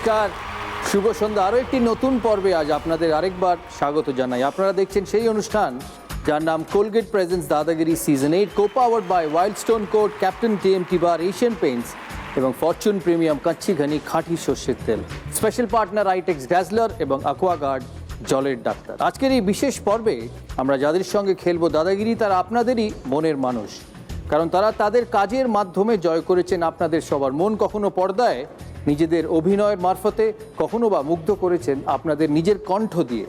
নমস্কার, শুভ সন্ধ্যা। আরও একটি নতুন পর্বে আজ আপনাদের আরেকবার স্বাগত জানাই। আপনারা দেখছেন সেই অনুষ্ঠান যার নাম Colgate presents Dadagiri season 8, co-powered by Wildstone code, captain TMT bar, Asian Paints এবং ফরচুন প্রিমিয়াম কাচ্চি ঘনি খাঁটি সর্ষের তেল। স্পেশাল পার্টনার আইটেক্স ড্যাজলার এবং অ্যাকোয়াগার্ড জলের ডাক্তার। আজকের এই বিশেষ পর্বে আমরা যাদের সঙ্গে খেলবো দাদাগিরি, তারা আপনাদেরই মনের মানুষ, কারণ তারা তাদের কাজের মাধ্যমে জয় করেছেন আপনাদের সবার মন। কখনো পর্দায় নিজেদের অভিনয়ের মারফতে, কখনো বা মুগ্ধ করেছেন আপনাদের নিজের কণ্ঠ দিয়ে।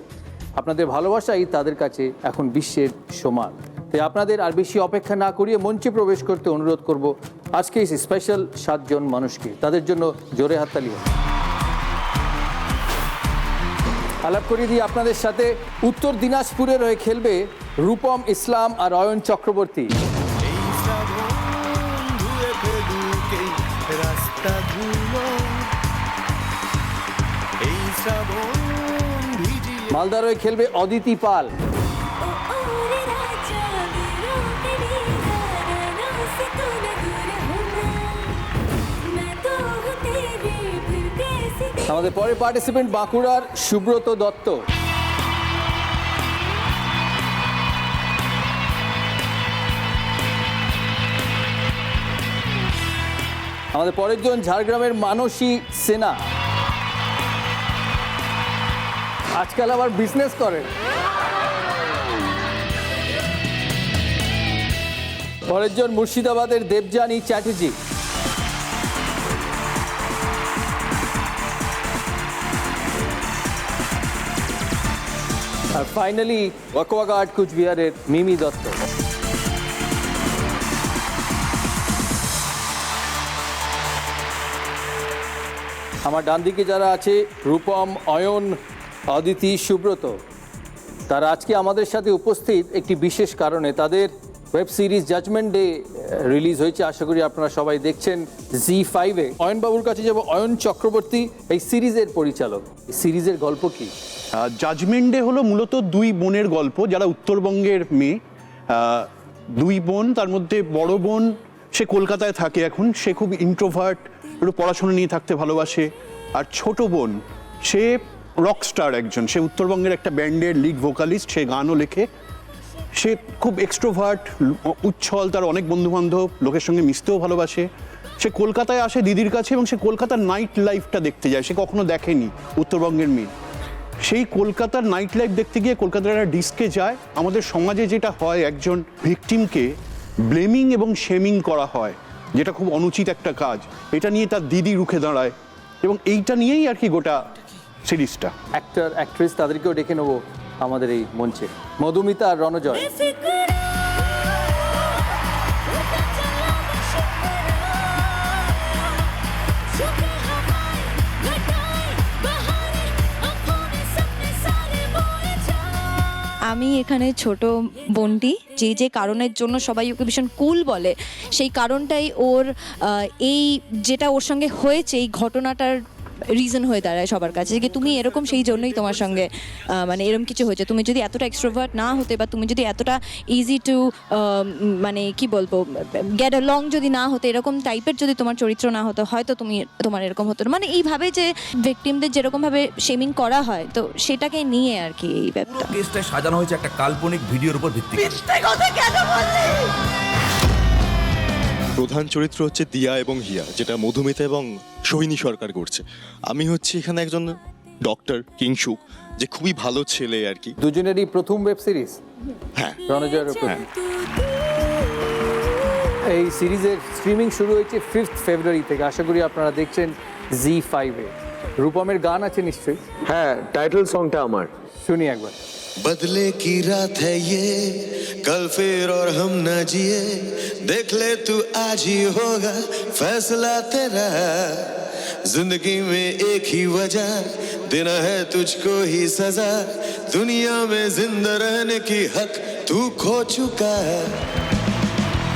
আপনাদের ভালোবাসাই তাদের কাছে এখন বিশ্বের সমান। তাই আপনাদের আর বেশি অপেক্ষা না করিয়ে মঞ্চে প্রবেশ করতে অনুরোধ করব আজকে এই স্পেশাল 7 জন মানুষকে। তাদের জন্য জোরে হাততালি হোক। আলাপ করিয়ে দিয়ে আপনাদের সাথে উত্তর দিনাজপুরের হয়ে খেলবে রূপম ইসলাম আর অয়ন চক্রবর্তী। মালদার হয়ে খেলবে অদিতি পাল। আমাদের পরের পার্টিসিপেন্ট বাঁকুড়ার সুব্রত দত্ত। আমাদের পরের জন ঝাড়গ্রামের মানসী সেনা। আজকাল আবার বিজনেস করেন। পরের জন মুর্শিদাবাদের দেবযানী চ্যাটার্জি। আর ফাইনালি অ্যাকোয়াগার্ড কুচবিহারের মিমি দত্ত। আমার ডান দিকে যারা আছে, রূপম, অয়ন, অদিতি, সুব্রত, তারা আজকে আমাদের সাথে উপস্থিত একটি বিশেষ কারণে। তাদের web series Judgment Day release হয়েছে, আশা করি আপনারা সবাই দেখছেন জি5-এ। অয়নবাবুর কাছে যাব। অয়ন চক্রবর্তী এই সিরিজের পরিচালক, সিরিজের গল্প কি? জাজমেন্ট ডে হলো মূলত দুই বোনের গল্প, যারা উত্তরবঙ্গের মেয়ে। দুই বোন, তার মধ্যে বড় বোন সে কলকাতায় থাকে এখন, সে খুব ইন্ট্রোভার্ট, একটু পড়াশোনা নিয়ে থাকতে ভালোবাসে। আর ছোট বোন সে রকস্টার একজন, সে উত্তরবঙ্গের একটা ব্যান্ডের লিড ভোকালিস্ট, সে গানও লেখে। সে খুব এক্সট্রোভার্ট, উচ্ছল, তার অনেক বন্ধুবান্ধব, লোকের সঙ্গে মিশতেও ভালোবাসে। সে কলকাতায় আসে দিদির কাছে এবং সে কলকাতার নাইট লাইফটা দেখতে যায়। সে কখনো দেখেনি উত্তরবঙ্গের মেয়ে। সেই কলকাতার নাইট লাইফ দেখতে গিয়ে কলকাতার একটা ডিস্কে যায়। আমাদের সমাজে যেটা হয়, একজন ভিকটিমকে ব্লেমিং এবং শেমিং করা হয়, যেটা খুব অনুচিত একটা কাজ। এটা নিয়ে তার দিদি রুখে দাঁড়ায় এবং এইটা নিয়েই আর কি গোটা সিরিজটা। অ্যাক্টর, অ্যাক্ট্রেস তাদেরকেও ডেকে নেবো আমাদের এই মঞ্চে। মধুমিতা আর রণজয়। আমি এখানে ছোট বোনটি, যে যে কারণের জন্য সবাই ওকে ভীষণ কুল বলে, সেই কারণটাই ওর এই যেটা ওর সঙ্গে হয়েছে, এই ঘটনাটার রিজন হয়ে দাঁড়ায় সবার কাছে যে তুমি এরকম, সেই জন্যই তোমার সঙ্গে মানে এরকম কিছু হয়েছে। তুমি যদি এতটা এক্সট্রোভার্ট না হতে, বা তুমি যদি এতটা ইজি টু মানে কি বলবো গেট অ্যালং যদি না হতে, এরকম টাইপের যদি তোমার চরিত্র না হতো, হয়তো তোমার এরকম হতো না। মানে এইভাবে যে ভিকটিমদের যেরকমভাবে শেমিং করা হয়, তো সেটাকে নিয়ে আর কি এই ব্যাপারটা। কেসটা সাজানো হয়েছে একটা কাল্পনিক ভিডিওর উপর ভিত্তি করে। প্রধান চরিত্র হচ্ছে দিয়া এবং হিয়া, যেটা মধুমিতা এবং সোহিনী সরকার করছে। আমি হচ্ছে এখানে একজন ডক্টর কিংসুক, যে খুবই ভালো ছেলে আর কি। দুজনেরই প্রথম ওয়েব সিরিজ। হ্যাঁ, রণজয়ের প্রথম। এই সিরিজের স্ট্রিমিং শুরু হয়েছে 5 ফেব্রুয়ারি থেকে। আশা করি আপনারা দেখছেন জি5-এ। রূপমের গান আছে নিশ্চয়ই? হ্যাঁ, টাইটেল সংটা আমার। শুনি একবার। बदले की रात है ये, कल फिर और हम न जिए, देख ले तू आज ही होगा फैसला तेरा। जिंदगी में एक ही वजह देना है तुझको ही सजा, दुनिया में जिंदा रहने की हक तू खो चुका है।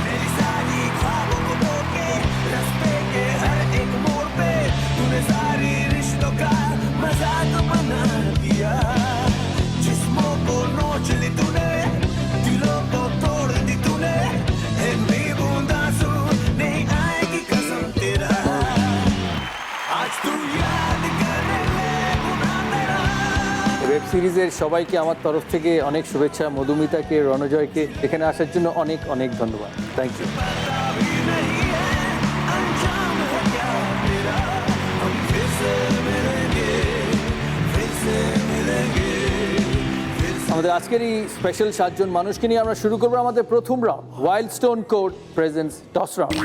मेरी सारी ख्वाबों को तोड़ के रास्ते के हर एक मोड़ पे तूने सारी रिश्तों का मजाक बना दिया। जिस्मों को नोच ली तूने, दिलों को तोड़ दी तूने, एक भी बूंद आंसू नहीं आएगी कसम तेरा। आज तू याद कर ওয়েব সিরিজের সবাইকে আমার তরফ থেকে অনেক শুভেচ্ছা। মধুমিতাকে, রণজয়কে এখানে আসার জন্য অনেক অনেক ধন্যবাদ। Thank you. আমাদের আজকের এই স্পেশাল 7 জন মানুষকে নিয়ে আমরা শুরু করবো আমাদের প্রথম round, wild stone court presents toss round.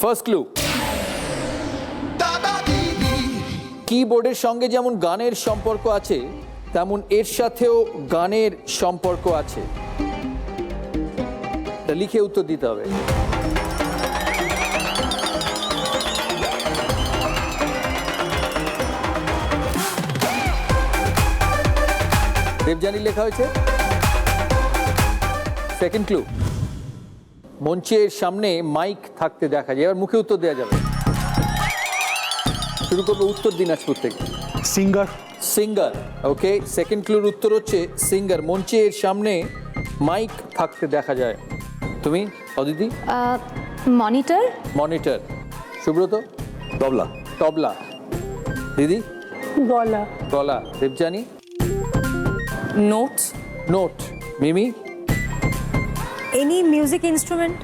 First clue, কিবোর্ডের সঙ্গে যেমন গানের সম্পর্ক আছে তেমন এর সাথেও গানের সম্পর্ক আছে। এটা লিখে উত্তর দিতে হবে। দেবযানী লেখা হয়েছে। সেকেন্ড ক্লু, মঞ্চের সামনে মাইক থাকতে দেখা যায়। এবার মুখে উত্তর দেওয়া যাবে। শুরু করবো উত্তর দিনাজপুর থেকে। সিঙ্গার। সিঙ্গার, ওকে। সেকেন্ড ক্লুর উত্তর হচ্ছে সিঙ্গার, মঞ্চের সামনে মাইক থাকতে দেখা যায়। তুমি অদিতি? মনিটর। মনিটর। সুব্রত? তবলা। তবলা। দিদি? গলা। গলা। Debjani? Note. Note. Mimi? Any music instrument.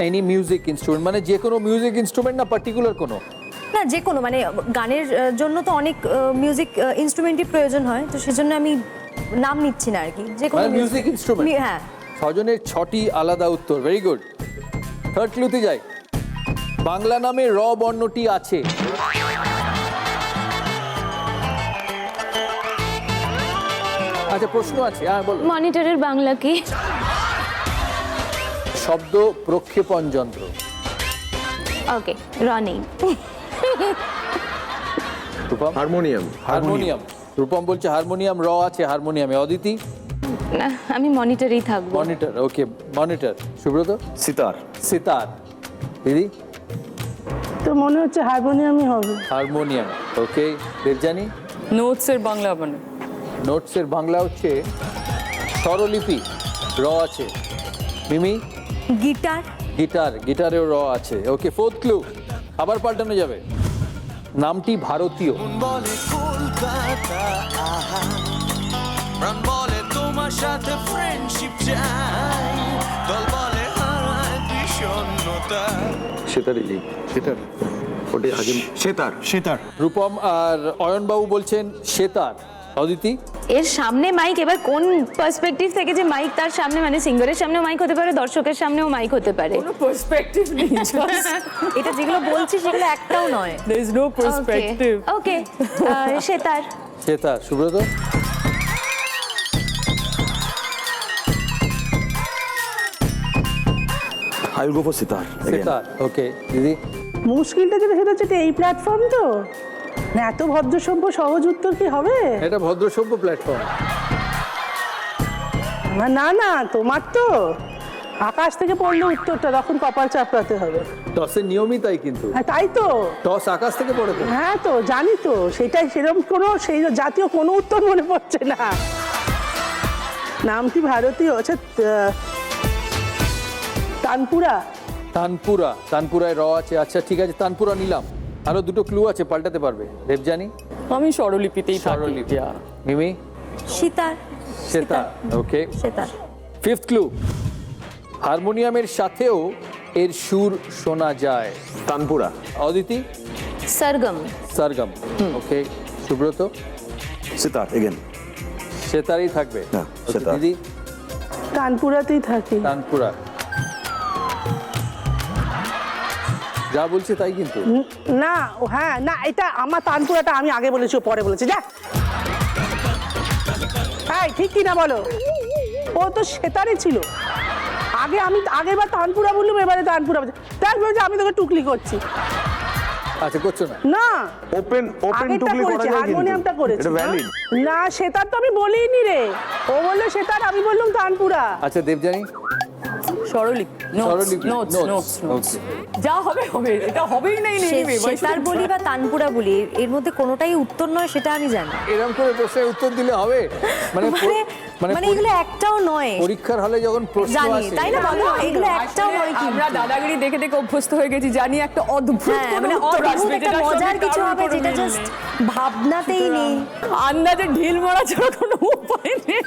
Any music instrument, মানে যে কোনো মিউজিক ইনস্ট্রুমেন্ট না পার্টিকুলার কোনো? না, যে কোনো, মানে গানের জন্য তো অনেক মিউজিক ইনস্ট্রুমেন্টই প্রয়োজন হয়, তো সেজন্য আমি নাম নিচ্ছি না আর কি, যে কোনো মানে মিউজিক ইনস্ট্রুমেন্ট। হ্যাঁ। 6 জনের 6টি আলাদা উত্তর, ভেরি গুড। থার্ড ক্লুতে যাই। বাংলা নামে র বর্ণটি আছে। আচ্ছা, প্রশ্ন আছে, হ্যাঁ বলো। মনিটরের বাংলা কি? শব্দ প্রক্ষেপণ যন্ত্র। Okay, running. Rupam? Harmonium. Harmonium. Rupam বলছে হারমোনিয়াম, র আছে হারমোনিয়ামে। অদিতি? না, আমি মনিটরেই থাকবো। মনিটর, ওকে, মনিটর। সুব্রত? সিতার। সিতার। দিদি? তো মনে হচ্ছে হারমোনিয়ামই হবে। হারমোনিয়াম, ওকে। দেবযানী? নোটসের বাংলা মানে নোটসের বাংলা হচ্ছে স্বরলিপি, র আছে। মিমি? গিটার। গিটার, গিটারেও র আছে, ওকে। ফোর্থ ক্লু, আবার পাল্টানো যাবে। নামটি ভারতীয়। বলে কলকাতা আহা প্রাণ বলে তোমার সাথে ফ্রেন্ডশিপ চাই দল বলে হারায় বিষণ্ণতা সেটার ওটা আগে সেতার। সেতার। রূপম আর অয়নবাবু বলছেন সেতার। অদিতি? এর সামনে মাইক, এবার কোন পার্সপেক্টিভ থেকে যে মাইক তার সামনে, মানে সিঙ্গারের সামনেও মাইক হতে পারে, দর্শকের সামনেও মাইক হতে পারে। কোনো পার্সপেক্টিভ নেই, এটা যেগুলো বলছি সেগুলো একটাও নয়। There is no perspective. Okay, sitar. Sitar. Subrata? I will go for sitar. Sitar, okay. দিদি? মুশকিলটা যেটা সেটা হচ্ছে এই প্ল্যাটফর্ম তো না, এত ভদ্রসভ্য সহজ উত্তর কি হবে? এটা ভদ্রসভ্য প্ল্যাটফর্ম। না না না, তোমার তো আকাশ থেকে পড়লে উত্তরটা তখন কপাল চাপড়াতে হবে। টসের নিয়মই তাই, কিন্তু হ্যাঁ তাই তো। টস আকাশ থেকে পড়ে তো। হ্যাঁ তো জানি তো, সেটাই, সেরকম কোনো সেই জাতীয় কোনো উত্তর মনে পড়ছে না। নামটি ভারতীয়, আচ্ছা তানপুরা। তানপুরা। তানপুরায় র আছে, আচ্ছা ঠিক আছে, তানপুরা নিলাম। আরো দুটো ক্লু আছে, পাল্টাতে পারবে। দেবযানী? আমি স্বরলিপিতেই থাকি। স্বরলিপি। মিমি? Sitar. Sitar, okay. Sitar. Fifth clue, হারমোনিয়ামের সাথেও এর সুর শোনা যায়। তানপুরা। অদিতি? সরগম। সরগম, ওকে। সুব্রত? সিতার এগেন। সেতারই থাকবে। হ্যাঁ, Okay, সেতার। দিদি? তানপুরাতেই থাকি। তানপুরা। যা বলছে তাই কিন্তু। না হ্যাঁ না, এটা আমার তানপুরাটা আমি আগে বলেছি, ও পরে বলেছে। যা হ্যাঁ, ঠিক কি না বলো? ও তো সেতারই ছিল আগে। আমি আগের বার তানপুরা বললাম, এবারে তানপুরা বলছি। তারপরে যে আমি তোকে টুকলি করছি। আচ্ছা, করছো না? না, ওপেন আগেরটা করেছি, হারমোনিয়ামটা করেছি। এটা ভ্যালিড। না, সেতার তো আমি বলিনি রে। ও বললো সেতার, আমি বললাম তানপুরা। আচ্ছা, দেবযানী? স্বরলিপি, নোটস, স্বরলিপি, নোটস, নোটস, নোটস। Okay. যা হবে হবে, এটা হবেই না। সেতার বলি বা তানপুরা বলি, এর মধ্যে কোনোটাই উত্তর নয় সেটা আমি জানি। এরকম করে প্রশ্নের উত্তর দিলে হবে? মানে মানে মানে এগুলো একটাও নয়। পরীক্ষার হলে যখন প্রশ্ন জানি, আসে তাই না বলো? এগুলো একটাও নয় কিন্তু। আমরা দাদাগিরি দেখে দেখে অভ্যস্ত হয়ে গেছি, জানি একটা অদ্ভুত হ্যাঁ, কোনো মানে উত্তর অদ্ভুত আসবে, একটা যেটার সঙ্গে মজার কিছু কারোর হবে কোনো যেটা মিল জাস্ট নেই। ভাবনাতেই নেই। আন্দাজে ঢিল মারা ছাড়া কোনো উপায় নেই।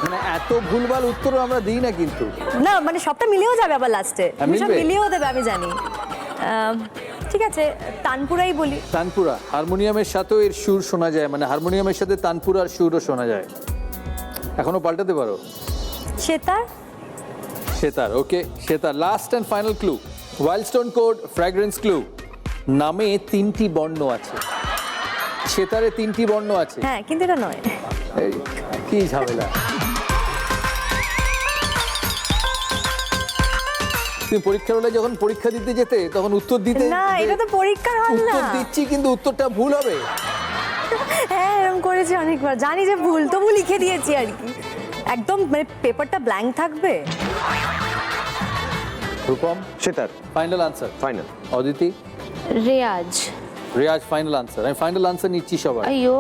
মানে এত ভুলভাল উত্তরও আমরা দিই না কিন্তু। না মানে সবটা মিলেও যাবে আবার লাস্টে, সব মিলবে? মিলিয়েও দেবে আমি জানি। ঠিক আছে, তানপুরাই বলি। তানপুরা, হারমোনিয়ামের সাথেও এর সুর শোনা যায়, মানে হারমোনিয়ামের সাথে তানপুরার সুরও শোনা যায়। এখনো পাল্টাতে পারো। Sitar. Sitar, okay sitar. Last and final clue, Wildstone code fragrance clue. নামে 3টি বর্ণ আছে, সেতারে 3টি বর্ণ আছে। হ্যাঁ কিন্তু এটা নয়। এই, কি ঝামেলা। তুমি পরীক্ষার হলে যখন পরীক্ষা দিতে যেতে তখন উত্তর দিতে না এটা তো পরীক্ষার হল না। উত্তর দিচ্ছি কিন্তু উত্তরটা ভুল হবে। হ্যাঁ এরকম করেছি অনেকবার, জানি যে ভুল, তবু লিখে দিয়েছি আর কি। একদম মানে পেপারটা ব্ল্যাঙ্ক থাকবে। Rupam, sitar. Final answer. Final. Aditi, রেয়াজ। রিয়াজ ফাইনাল আনসার। আমি ফাইনাল আনসার নিচ্ছি সবাই। আইয়ো,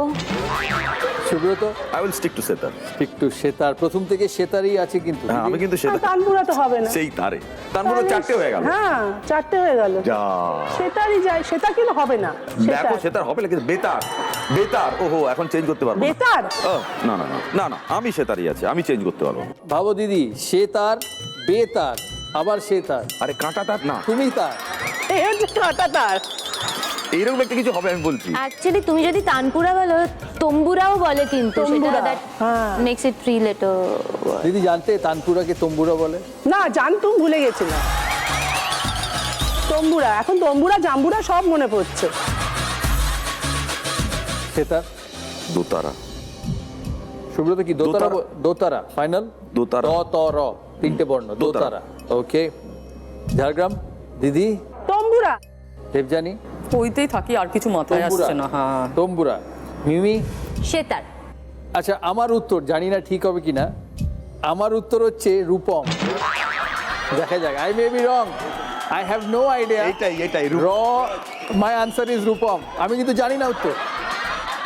Subrata, I will stick to sitar. একটু সেতার, প্রথম থেকে সেতারই আছে কিন্তু। হ্যাঁ আমি কিন্তু সেতার। তানপুরা তো হবে না। সেই তারে তারপরে 4টে হয়ে গেল। হ্যাঁ 4টে হয়ে গেল। যা সেতারই যায়, সেটা কিন্তু হবে না। দেখো সেতার হবে, কিন্তু বেতার। বেতার, ওহো এখন চেঞ্জ করতে পারবো না। বেতার। ও, না না না না না, আমি সেতারই আছে, আমি চেঞ্জ করতে পারবো না। ভাবো দিদি, সেতার, বেতার, আবার সেতার, আরে কাঁটা তার না, তুমি তার। এই হচ্ছে কাঁটা তার। এইরকম একটা কিছু হবে আমি বলছি। অ্যাকচুয়ালি তুমি যদি তানপুরা বলো, তম্বুরাও বলে কিন্তু, তম্বুরা, সেটা দ্যাট হ্যাঁ। Makes it 3 letter. দিদি জানতে তানপুরাকে তম্বুরা বলে? না জানতুম, ভুলে গেছিলাম। তম্বুরা, এখন তম্বুরা জাম্বুরা সব মনে পড়ছে। সেতার, দোতারা। সুব্রত কি দোতারা? দোতারা। দোতারা ফাইনাল। দোতারা। দ ত র 3টে বর্ণ, দোতারা। ওকে, ঝাড়গ্রাম দিদি। তম্বুরা। দেবজানি, ওইতেই থাকি, আর কিছু মাথায় তম্বুরা। আসছে না। হ্যাঁ তম্বুরা। মিমি, সেতার। আচ্ছা আমার উত্তর জানি না ঠিক হবে কিনা, আমার উত্তর হচ্ছে রূপম। দেখা যাক, I may be wrong, I have no idea. এটাই র, মাই আনসার ইজ রূপম। আমি কিন্তু জানি না উত্তর,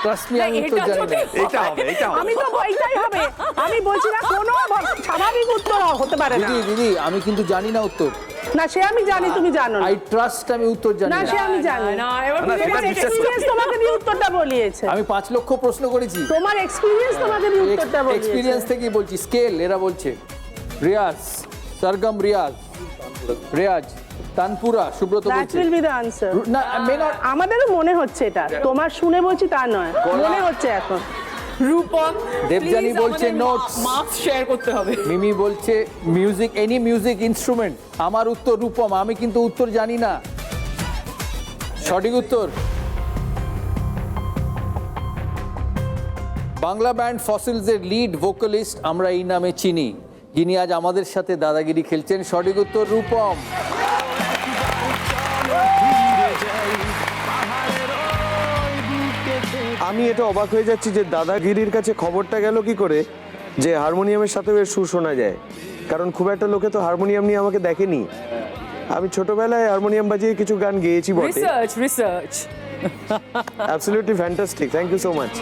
ট্রাস্ট মি, আমি উত্তর জানি না। এইটা হবে, এইটা হবে। আমি তো এইটাই হবে, আমি বলছি না কোনো স্বাভাবিক উত্তর হতে পারে না। দিদি দিদি আমি কিন্তু জানি না উত্তর। না সে আমি জানি, তুমি জানো না। আই ট্রাস্ট, আমি উত্তর জানি না না। সে আমি জানি। না, এবার না, বুঝে সেটা গেছি। বিশ্বাস এক্সপিরিয়েন্স তোমাকে দিয়ে উত্তরটা বলিয়েছে। আমি 5 লক্ষ প্রশ্ন করেছি, তোমার এক্সপিরিয়েন্স তোমাকে দিয়ে উত্তরটা বলিয়েছে। এক্সপিরিয়েন্স থেকেই বলছি। স্কেল এরা বলছে, রিয়াজ, সরগম রিয়াজ, রিয়াজ, তানপুরা। সুব্রত দ্যাট বলছে উইল বি দ্য আনসার। না, may not- আমাদেরও মনে হচ্ছে এটা, তোমার শুনে বলছি তা নয়, মনে হচ্ছে এখন। রূপম, দেবযানী বলছে notes। মার্কস শেয়ার করতে হবে। মিমি বলছে মিউজিক, এনি মিউজিক ইনস্ট্রুমেন্ট। আমার উত্তর রূপম, আমি কিন্তু উত্তর জানি না। সঠিক উত্তর বাংলা ব্যান্ড ফসিলসের লিড ভোকালিস্ট আমরা এই নামে চিনি, যিনি আজ আমাদের সাথে দাদাগিরি খেলছেন। সঠিক উত্তর রূপম। আমি এটা অবাক হয়ে যাচ্ছি যে দাদাগিরির কাছে খবরটা গেল কি করে যে হারমোনিয়ামের সাথে এর সুর শোনা যায়, কারণ খুব একটা লোকে তো হারমোনিয়াম নিয়ে আমাকে দেখেনি। আমি ছোটবেলায় হারমোনিয়াম বাজিয়ে কিছু গান গেয়েছি বটে। Research. Absolutely fantastic, thank you so much.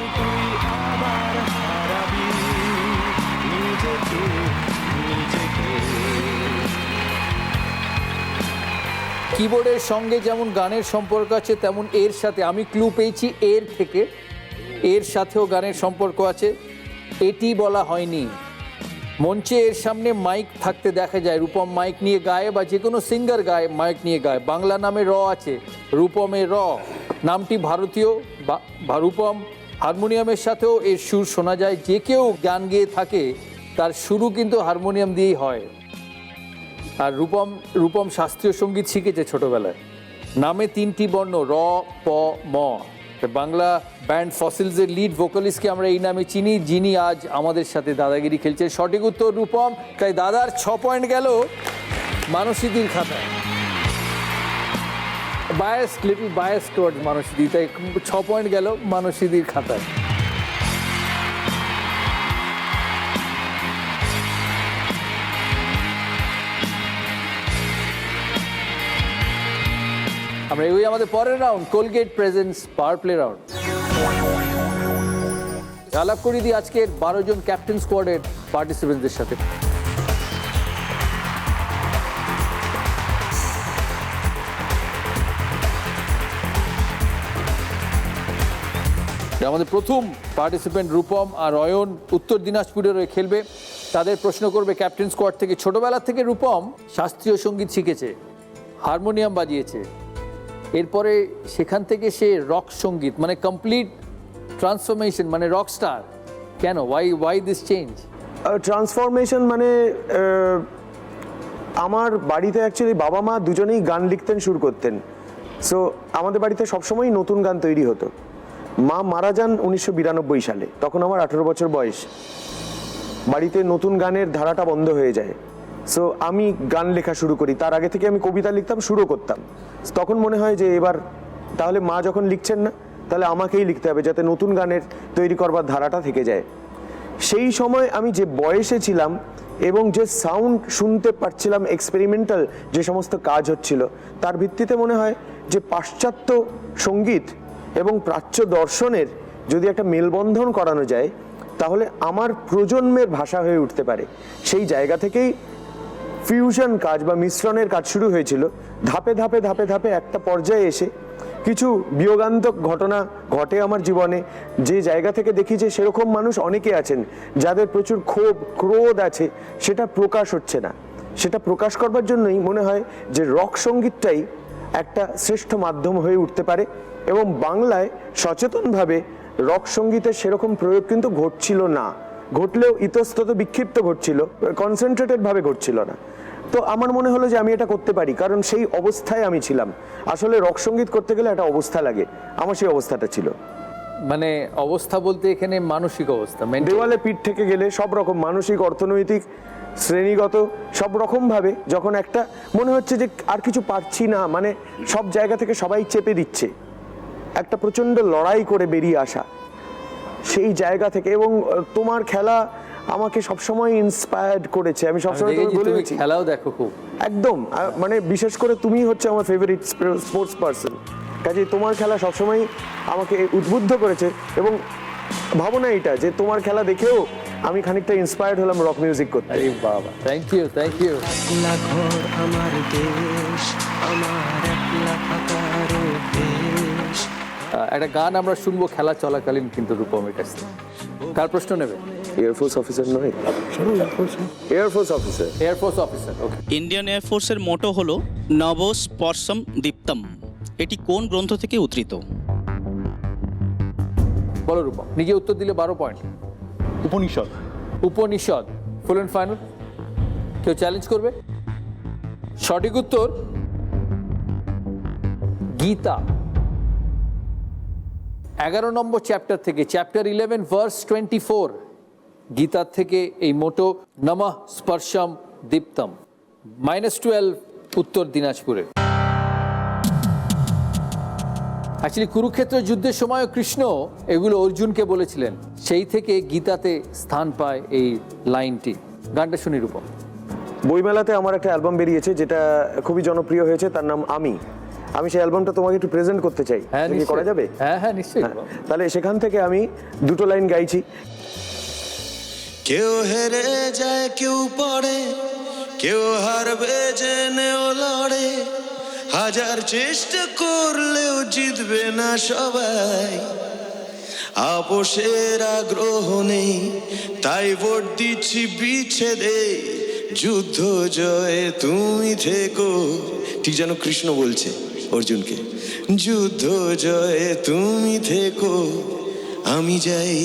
কিবোর্ডের সঙ্গে যেমন গানের সম্পর্ক আছে, তেমন এর সাথে আমি ক্লু পেয়েছি এর থেকে, এর সাথেও গানের সম্পর্ক আছে। এটি বলা হয়নি। মঞ্চে এর সামনে মাইক থাকতে দেখা যায়, রূপম মাইক নিয়ে গায় বা যে কোনো সিঙ্গার গায় মাইক নিয়ে গায়। বাংলা নামে র আছে, রূপমের র। নামটি ভারতীয়, রূপম। হারমোনিয়ামের সাথেও এর সুর শোনা যায়। যে কেউ গান গেয়ে থাকে তার শুরু কিন্তু হারমোনিয়াম দিয়েই হয়। আর রূপম শাস্ত্রীয় সঙ্গীত শিখেছে ছোটবেলায়। নামে 3টি বর্ণ, র, প, ম। বাংলা ব্যান্ড ফসিলসের লিড ভোকালিস্টকে আমরা এই নামে চিনি, যিনি আজ আমাদের সাথে দাদাগিরি খেলছেন। সঠিক উত্তর রূপম। তাই দাদার 6 পয়েন্ট গেল মানসীদির খাতায়। লিটল বায়াস টুয়ার্ডস মানসীদি, তাই 6 পয়েন্ট গেল মানসীদির খাতায়। আমরা এগোই আমাদের পরের round, Colgate presents power play round. আলাপ করিয়ে দিই আজকের 12 জন ক্যাপ্টেন স্কোয়াডের পার্টিসিপেন্টদের সাথে। আমাদের প্রথম পার্টিসিপেন্ট রূপম আর অয়ন উত্তর দিনাজপুরের হয়ে খেলবে। তাদের প্রশ্ন করবে ক্যাপ্টেন স্কোয়াড থেকে। ছোটবেলা থেকে রূপম শাস্ত্রীয় সঙ্গীত শিখেছে, হারমোনিয়াম বাজিয়েছে, এরপরে সেখান থেকে সে রক সঙ্গীত মানে কমপ্লিট ট্রান্সফরমেশন, মানে রক স্টার। কেন, ওয়াই দিস চেঞ্জ? ট্রান্সফরমেশন মানে আমার বাড়িতে অ্যাকচুয়ালি বাবা মা দুজনেই গান লিখতেন, সুর করতেন। সো আমাদের বাড়িতে সবসময়ই নতুন গান তৈরি হতো। মা মারা যান 1992 সালে, তখন আমার 18 বছর বয়স। বাড়িতে নতুন গানের ধারাটা বন্ধ হয়ে যায়। সো আমি গান লেখা শুরু করি। তার আগে থেকে আমি কবিতা লিখতাম, শুরু করতাম। তখন মনে হয় যে এবার তাহলে মা যখন লিখছেন না, তাহলে আমাকেই লিখতে হবে যাতে নতুন গানের তৈরি করবার ধারাটা থেকে যায়। সেই সময় আমি যে বয়সে ছিলাম এবং যে সাউন্ড শুনতে পাচ্ছিলাম, এক্সপেরিমেন্টাল যে সমস্ত কাজ হচ্ছিল, তার ভিত্তিতে মনে হয় যে পাশ্চাত্য সঙ্গীত এবং প্রাচ্য দর্শনের যদি একটা মেলবন্ধন করানো যায়, তাহলে আমার প্রজন্মের ভাষা হয়ে উঠতে পারে। সেই জায়গা থেকেই ফিউশন কাজ বা মিশ্রণের কাজ শুরু হয়েছিল। ধাপে ধাপে ধাপে ধাপে একটা পর্যায়ে এসে কিছু বিয়োগান্তক ঘটনা ঘটে আমার জীবনে, যে জায়গা থেকে দেখি যে সেরকম মানুষ অনেকে আছেন যাদের প্রচুর ক্ষোভ ক্রোধ আছে, সেটা প্রকাশ হচ্ছে না। সেটা প্রকাশ করবার জন্যই মনে হয় যে রক সঙ্গীতটাই একটা শ্রেষ্ঠ মাধ্যম হয়ে উঠতে পারে। এবং বাংলায় সচেতনভাবে রক সঙ্গীতের সেরকম প্রয়োগ কিন্তু ঘটছিল না, ঘটলেও ইতস্তত বিক্ষিপ্ত ঘটছিল, কনসেন্ট্রেটেড ভাবে ঘটছিল না। তো আমার মনে হলো যে আমি এটা করতে পারি, কারণ সেই অবস্থায় আমি ছিলাম। আসলে রক সঙ্গীত করতে গেলে একটা অবস্থা লাগে, আমার সেই অবস্থাটা ছিল। মানে অবস্থা বলতে এখানে মানসিক অবস্থা, দেওয়ালে পিঠ থেকে গেলে সব রকম মানসিক, অর্থনৈতিক, শ্রেণীগত সব রকম ভাবে যখন একটা মনে হচ্ছে যে আর কিছু পারছি না, মানে সব জায়গা থেকে সবাই চেপে দিচ্ছে, একটা প্রচন্ড লড়াই করে বেরিয়ে আসা সেই জায়গা থেকে। এবং তোমার খেলা আমাকে সবসময় ইন্সপায়ার্ড করেছে। আমি সবসময় বলেছি খেলাও দেখো খুব, একদম, মানে বিশেষ করে তুমি হচ্ছে আমার ফেভারিট স্পোর্টস পার্সন, কাজে তোমার খেলা সবসময় আমাকে উদ্বুদ্ধ করেছে। এবং ভাবো না এটা যে তোমার খেলা দেখেও আমি খানিকটা ইন্সপায়ার্ড হলাম রক মিউজিক করতে। আরে বাবা, থ্যাংক ইউ, থ্যাংক ইউ। আমার দেশ, আমার একলা থাকার দেশ। একটা গান আমরা শুনবো খেলা চলাকালীন কিন্তু রূপমের কাছ থেকে। কার প্রশ্ন নেবে? এয়ারফোর্স অফিসার নয়, এয়ারফোর্স অফিসার। এয়ারফোর্স অফিসার, ওকে। ইন্ডিয়ান এয়ারফোর্সের মোটো হলো নভস্পর্শম দীপ্তম। এটি কোন গ্রন্থ থেকে উদ্ধৃত? বলো রূপম। নিজে উত্তর দিলে 12 point. Upanishad. Upanishad, full and final? কেউ চ্যালেঞ্জ করবে? সঠিক উত্তর গীতা। 11 নম্বর চ্যাপ্টার থেকে, চ্যাপ্টার 11 ভার্স 24, গীতার থেকে এই মোটো নমঃ স্পর্শম দীপ্তম। -12 উত্তর দিনাজপুরে। অ্যাকচুয়ালি কুরুক্ষেত্র যুদ্ধের সময় কৃষ্ণ এগুলো অর্জুনকে বলেছিলেন, সেই থেকে গীতাতে স্থান পায় এই লাইনটি। গানটা শুনি রূপম। বইমেলাতে আমার একটা অ্যালবাম বেরিয়েছে যেটা খুবই জনপ্রিয় হয়েছে, তার নাম আমি। সেই অ্যালবামটা তোমাকে একটু প্রেজেন্ট করতে চাই। হ্যাঁ, করা যাবে? হ্যাঁ হ্যাঁ, নিশ্চয়ই। তাহলে সেখান থেকে আমি দুটো লাইন গাইছি। কেউ হেরে যায়, কেউ পড়ে, কেউ হারবে জেনেও লড়ে, হাজার চেষ্টা করলেও জিতবে না সবাই। আপোষের আগ্রহ নেই, তাই ভোট দিচ্ছি বিচ্ছেদে, যুদ্ধ জয়ে তুমি থেকো। ঠিক যেন কৃষ্ণ বলছে অর্জুনকে, যুদ্ধ জয়ে তুমি থেকো, আমি যাই।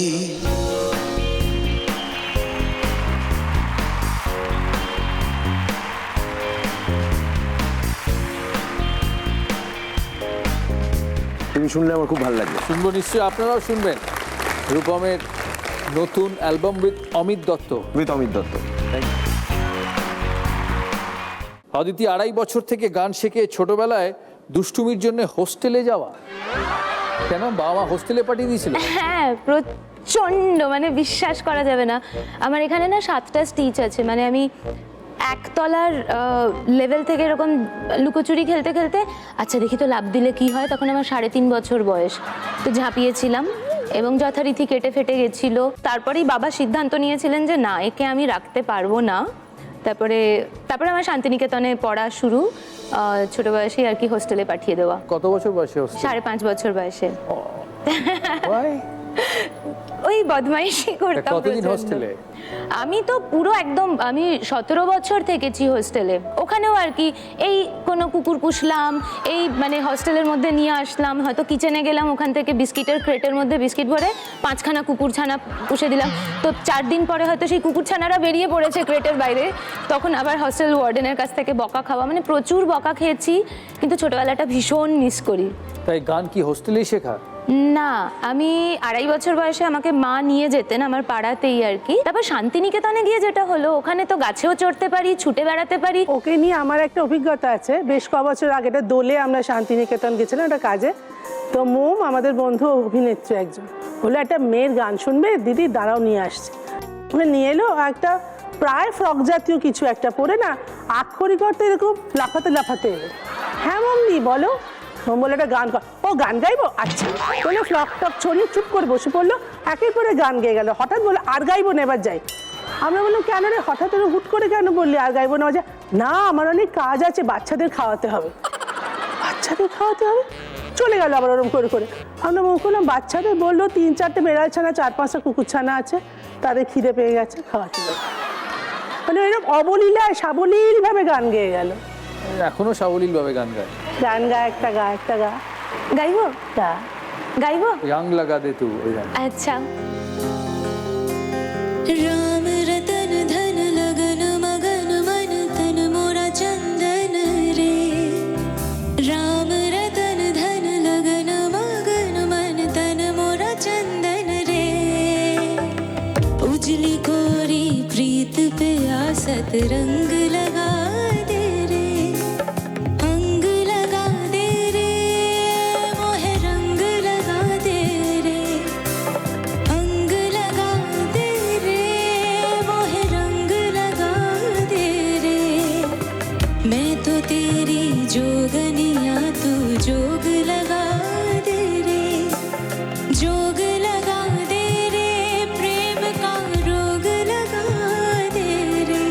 তুমি শুনলে আমার খুব ভালো লাগবে। শুনবো নিশ্চয়ই, আপনারাও শুনবেন। রূপমের নতুন অ্যালবাম উইথ অমিত দত্ত। অদিতি 2.5 বছর থেকে গান শেখে। ছোটবেলায় দুষ্টুমির জন্য হোস্টেলে যাওয়া। কেন, বাবা মা হোস্টেলে পাঠিয়ে দিয়েছিল? হ্যাঁ, প্রচণ্ড, মানে বিশ্বাস করা যাবে না। আমার এখানে না 7টা স্টিচ আছে, মানে আমি একতলার লেভেল থেকে এরকম লুকোচুরি খেলতে খেলতে, আচ্ছা দেখি তো লাফ দিলে কি হয়, তখন আমার 3.5 বছর বয়স, তো ঝাঁপিয়েছিলাম। এবং যথারীতি কেটে ফেটে গেছিল। তারপরেই বাবা সিদ্ধান্ত নিয়েছিলেন যে না, একে আমি রাখতে পারবো না। তারপরে আমার শান্তিনিকেতনে পড়া শুরু, ছোট বয়সেই আর কি হোস্টেলে পাঠিয়ে দেওয়া। কত বছর বয়সে hostel? 5.5 বছর বয়সে। ওই বদমাইশি করতাম কতদিন প্রচণ্ড। হোস্টেলে? আমি তো পুরো একদম, আমি 17 বছর থেকেছি হোস্টেলে। ওখানেও আর কি এই কোনো কুকুর পুষলাম, এই মানে হোস্টেলের মধ্যে নিয়ে আসলাম, হয়তো কিচেনে গেলাম, ওখান থেকে বিস্কিটের ক্রেটের মধ্যে বিস্কিট ভরে 5খানা কুকুর ছানা পুষে দিলাম। তো 4 দিন পরে হয়তো সেই কুকুর ছানারা বেরিয়ে পড়েছে ক্রেটের বাইরে, তখন আবার হোস্টেল ওয়ার্ডেনের কাছ থেকে বকা খাওয়া, মানে প্রচুর বকা খেয়েছি। কিন্তু ছোটবেলাটা ভীষণ মিস করি। তাই গান কি হোস্টেলেই শেখা? না, আমি 2.5 বছর বয়সে আমাকে মা নিয়ে যেতেন আমার পাড়াতেই আর কি। তারপর শান্তিনিকেতনে গিয়ে যেটা হলো, ওখানে তো গাছেও চড়তে পারি, ছুটে বেড়াতে পারি। ওকে নিয়ে আমার একটা অভিজ্ঞতা আছে। বেশ ক বছর আগে এটা দোলে আমরা শান্তিনিকেতন গেছিলাম একটা কাজে। তো মোম আমাদের বন্ধু অভিনেত্রী একজন বলে একটা মেয়ের গান শুনবে, দিদি দাঁড়াও নিয়ে আসছে। ওকে নিয়ে এলো, একটা প্রায় ফ্রক জাতীয় কিছু একটা পরে না, আক্ষরিক অর্থে এরকম লাফাতে লাফাতে এলো। হ্যাঁ মম্মি বলো। মোম বলে একটা গান কর। ও গান গাইবো, আচ্ছা বলে ফ্রক টক ছড়িয়ে চুপ করে বসে পড়লো, একের পরে গান গেয়ে গেল। হঠাৎ বলে আর গাইবো না, এবার যাই। আমরা বললাম কেন রে, হঠাৎ ওরা হুট করে কেন বললি আর গাইবো না? না আমার অনেক কাজ আছে, বাচ্চাদের খাওয়াতে হবে। বাচ্চাদের খাওয়াতে হবে? চলে গেল আবার ওরকম করে করে। আমরা মুখ করলাম, বাচ্চাদের বললো 3-4টে বেড়াল ছানা, 4-5টা কুকুর ছানা আছে, তাদের খিদে পেয়ে গেছে, খাওয়াতে হবে। মানে এরকম অবলীলায় সাবলীল ভাবে গান গেয়ে গেল। এখনো সাবলীল ভাবে গান গায়। গান গা, একটা গা, একটা গা। গাইবো? গাইবো? রং লাগা দে তু, এই গান। আচ্ছা। राम रतन धन लगन मगन मन तन मोरा चंदन रे, राम रतन धन लगन मगन मन तन मोरा चंदन रे, उजली कोरी प्रीत पे आसत रंग लगा दे रे, अंग लगा दे रे, मोहे रंग लगा दे रे, अंग लगा दे रे, मोहे रंग लगा दे रे, मैं तो तेरी जोगनिया तू जोग लगा दे रे, जोग लगा दे रे, प्रेम का रोग लगा दे रे,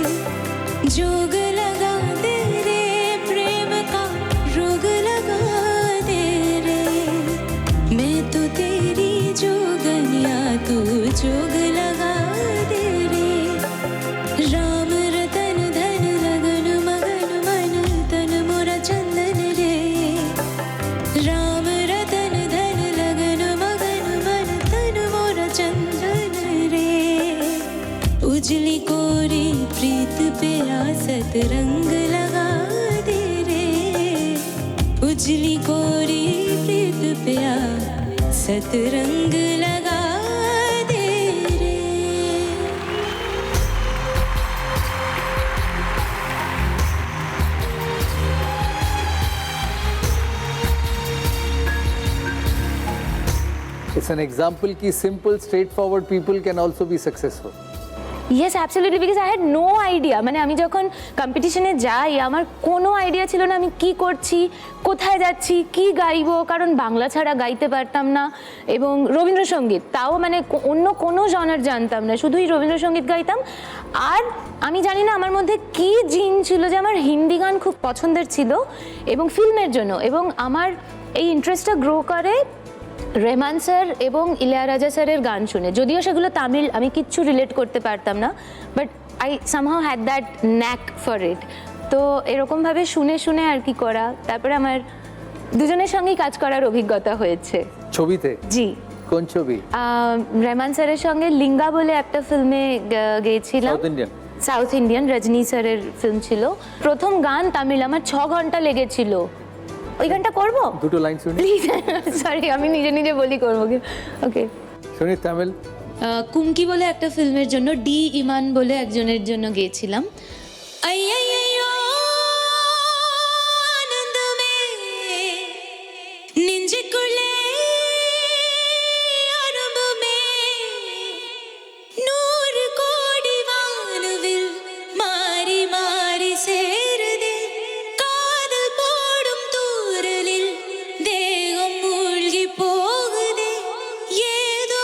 जोग लगा दे रे, प्रेम का रोग लगा दे रे, मैं तो तेरी जोगनिया तू जोग लगा दे रे, राम रतन धन लगन मगन मन तन मोरा चंदन रे, राम रतन धन लगन मगन मन तन मोरा चंदन रे, उजली कोरी प्रीत पे आसत रंग लगा दे रे, उजली कोरी प्रीत पे आसत रंग लगा दे रे। It's an example ki simple, straightforward people can also be successful. Yes absolutely, because I had no idea. মানে আমি যখন কম্পিটিশনে যাই আমার কোনো আইডিয়া ছিল না আমি কি করছি, কোথায় যাচ্ছি, কি গাইবো, কারণ বাংলা ছাড়া গাইতে পারতাম না, এবং রবীন্দ্রসঙ্গীত তাও মানে অন্য কোনো জনার জানতাম না, শুধুই রবীন্দ্রসঙ্গীত গাইতাম। আর আমি জানি না আমার মধ্যে কি জিন ছিল যে আমার হিন্দি গান খুব পছন্দের ছিল এবং ফিল্মের জন্য, এবং আমার এই ইন্টারেস্টটা গ্রো করে রেহমান স্যার এবং ইলায়ারাজা স্যারের গান শুনে। যদিও সেগুলো তামিল, আমি কিচ্ছু রিলেট করতে পারতাম না, but I somehow had that knack for it. তো এরকমভাবে শুনে শুনে আর কি করা। তারপরে আমার দুজনের সঙ্গেই কাজ করার অভিজ্ঞতা হয়েছে। ছবিতে? জি। কোন ছবি? রেহমান স্যারের সঙ্গে লিঙ্গা বলে একটা ফিল্মে গেছিলাম। South Indian? সাউথ ইন্ডিয়ান, রজনী স্যারের ফিল্ম ছিল। প্রথম গান তামিল, আমার 6 ঘন্টা লেগেছিল। ওই গানটা করবো? দুটো লাইন শুনি। প্লিজ, সরি আমি নিজে নিজে বলি করবো। ওকে শুনি তামিল। কুমকি বলে একটা ফিল্মের জন্য ডি ইমান বলে একজনের জন্য গেছিলাম। ஏதோ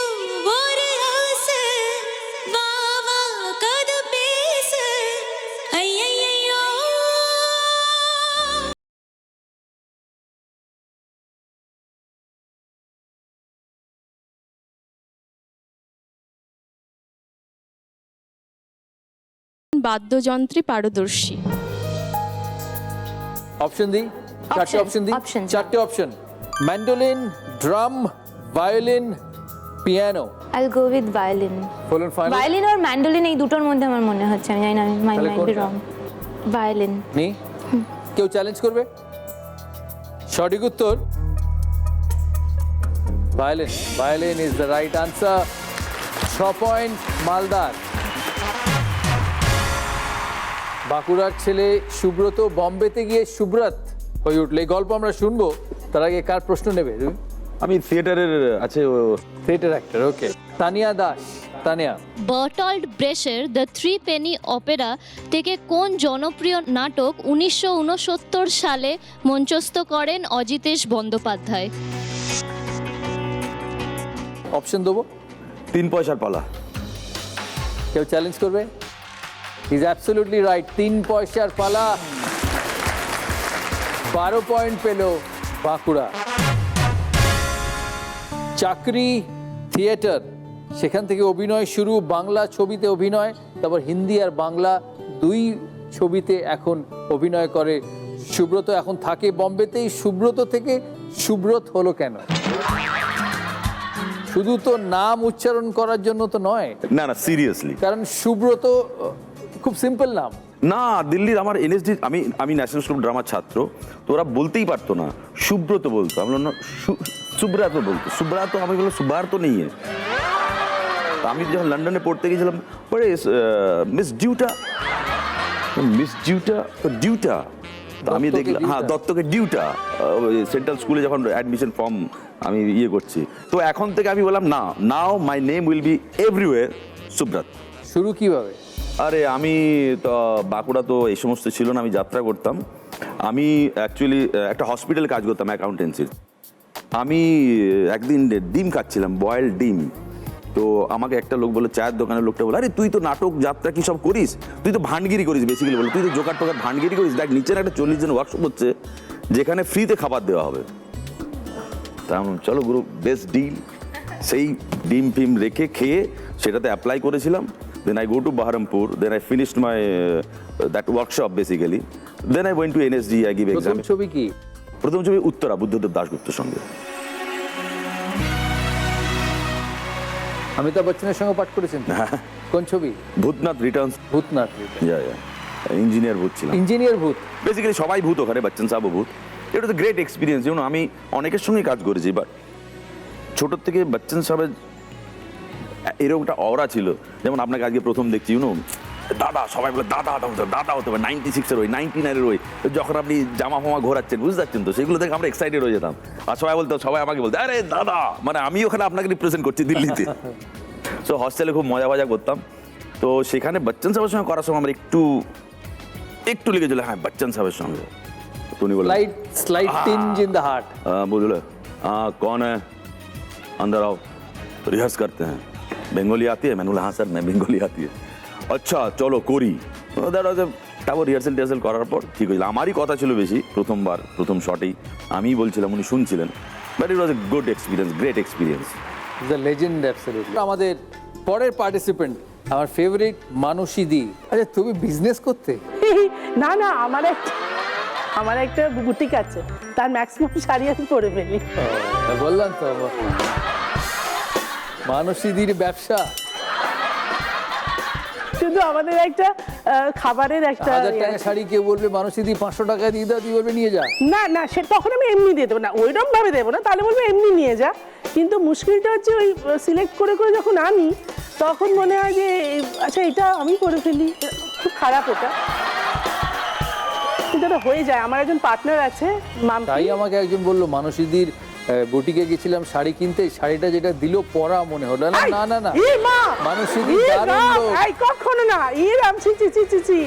বাদ্যযন্ত্রে পারদর্শী? অপশন দিই, চারটে অপশন দিই, option. চারটে option: mandolin, drum, violin, piano. আইল গো উইথ ভায়োলিন। বলুন ফাইনাল। ভায়োলিন আর ম্যান্ডোলিন এই দুটোর মধ্যে আমার মনে হচ্ছে, আমি জানি না, মাই তাহলে মাইট বি কোনটা? রং। ভায়োলিন। নি কেউ চ্যালেঞ্জ করবে? সঠিক উত্তর violin. Violin is the right answer. 6 point মালদার। বাঁকুড়ার ছেলে সুব্রত বম্বেতে গিয়ে সুব্রত হয়ে উঠলে এই গল্প আমরা শুনবো। তার আগে কার প্রশ্ন নেবে? আমি থিয়েটারের আছে theatre actor, okay. Tania Das. Tania, Bertolt ব্রেশের দ্য থ্রি পেনি অপেরা থেকে কোন জনপ্রিয় নাটক 1969 সালে মঞ্চস্থ করেন অজিতেশ বন্দ্যোপাধ্যায়? অপশন দেবো? 3 পয়সার পালা। কেউ চ্যালেঞ্জ করবে? Is absolutely right. 3 পয়সার পালা। 12 পয়েন্ট পেল বাঁকুড়া। চাকরি, থিয়েটার, সেখান থেকে অভিনয় শুরু। বাংলা ছবিতে অভিনয়, তারপর হিন্দি আর বাংলা দুই ছবিতে এখন অভিনয় করে সুব্রত। এখন থাকে বম্বেতেই। সুব্রত থেকে সুব্রত হলো কেন? শুধু তো নাম উচ্চারণ করার জন্য তো নয়, না না সিরিয়াসলি, কারণ সুব্রত খুব সিম্পল নাম। না দিল্লির আমার এনএসডি, আমি ন্যাশনাল স্কুল ড্রামার ছাত্র, তো ওরা বলতেই পারতো না, সুব্রত বলতো। আমি বললাম না, সুব্রাত বলতো। সুব্রাত, আমি বললাম সুবার তো নেই। আমি যখন লন্ডনে পড়তে গেছিলাম, পরে মিস ডিউটা, মিস ডিউটা তো ডিউটা, তো আমি দেখলাম হ্যাঁ দত্তকে ডিউটা। সেন্ট্রাল স্কুলে যখন অ্যাডমিশন ফর্ম আমি ইয়ে করছি, তো এখন থেকে আমি বললাম না, now my name will be everywhere Subrata. শুরু কিভাবে? আরে আমি তো বাঁকুড়া তো এই সমস্ত ছিল না, আমি যাত্রা করতাম। আমি অ্যাকচুয়ালি একটা হসপিটালে কাজ করতাম অ্যাকাউন্টেন্সির। আমি একদিন ডিম খাচ্ছিলাম, বয়েলড ডিম। তো আমাকে একটা লোক বলে, চায়ের দোকানের লোকটা বলে, আরে তুই তো নাটক যাত্রা কি সব করিস, তুই তো ভান্ডগিরি করিস বেসিক্যালি বলে, তুই তো জোগাড় টোকার ভান্ডগিরি করিস, দেখ নিচের একটা 40 জন ওয়ার্কশপ হচ্ছে যেখানে ফ্রিতে খাবার দেওয়া হবে। তা চলো গুরু, বেস্ট ডিল। সেই ডিম ফিম রেখে খেয়ে সেটাতে অ্যাপ্লাই করেছিলাম। Then I go to Baharampur. Then I finished my that workshop basically. Then I went to NSD. I give exam. প্রথম ছবি কি? প্রথম ছবি উত্তরা, বুদ্ধদেব দাশগুপ্তের সঙ্গে। অমিতাভ বচ্চনের সঙ্গে পাঠ করেছেন? কোন ছবি? ভূতনাথ রিটার্নস। ভূতনাথ। ইঞ্জিনিয়ার ভূত ছিলাম। ইঞ্জিনিয়ার ভূত। বেসিক্যালি সবাই ভূত ওখানে, বচ্চন সাহেব ভূত। এটা তো গ্রেট এক্সপিরিয়েন্স। যেমন আমি অনেকের সঙ্গে কাজ করেছি, বাট ছোটোর থেকে বচ্চন সাহেবের এরকম একটা অরা ছিল। যেমন আপনাকে আজকে প্রথম দেখছি, দাদা, সবাই বলে দাদা দাদা হতে পারে। 96-এর ওই 99-এর ওই যখন আপনি জামা ফামা ঘোরাচ্ছেন, বুঝতে পারছেন তো, সেগুলো দেখে আমরা এক্সাইটেড হয়ে যেতাম। আর সবাই আমাকে বলতো, আরে দাদা, মানে আমি ওখানে আপনাকে রিপ্রেজেন্ট করছি দিল্লিতে। সো হস্টেলে খুব মজা করতাম। তো সেখানে বচ্চন সাহেবের সঙ্গে করার সময় আমার একটু লেগেছিল, হ্যাঁ বচ্চন সাহেবের সঙ্গে। তো উনি বললেন, স্লাইড টিঞ্জ ইন দ্য হার্ট। बोले हाँ कौन है, अंदर आओ, रिहर्स करते हैं। बेंगोली आती है? मैंने बोला हाँ सर, मैं बेंगोली आती है। अच्छा चलो করি। তারপর রিহার্সেল করার পর ঠিক হয়েছিল। আমারই কথা ছিল বেশি, প্রথমবার প্রথম শটেই আমিই বলছিলাম, উনি শুনছিলেন। But it was a good experience, great experience. The legend absolutely. আমাদের পরের পার্টিসিপেন্ট আমার ফেভারিট মানসী দি। আচ্ছা, তুমি বিজনেস করতে? না না, আমার একটা বুটিক আছে, তার ম্যাক্সিমাম শাড়ি আমি পরে ফেলি। বললাম তো, মানসী দির ব্যবসা। শুধু আমাদের একটা খাবারের একটা 1000 টাকা শাড়ি কেউ বলবে মানসী দি 500 টাকা দিয়ে দাও, তুই বলবে নিয়ে যা। না না, সে তখন আমি এমনি দিয়ে দেবো না, ওইরকম ভাবে দেবো না, তাহলে বলবো এমনি নিয়ে যা। কিন্তু মুশকিলটা হচ্ছে ওই সিলেক্ট করে যখন আনি, তখন মনে হয় যে আচ্ছা এটা আমি করে ফেলি, খুব খারাপ এটা। কিন্তু এটা হয়ে যায়। আমার একজন পার্টনার আছে, তাই আমাকে একজন বললো, মানসীদির বুটিকে গেছিলাম শাড়ি কিনতে, শাড়িটা যেটা দিল পরা মনে হলো না। না না না, মানসীদি দারুণ লোক। কখনো না, রাম, ছি ছি ছি ছি ছি।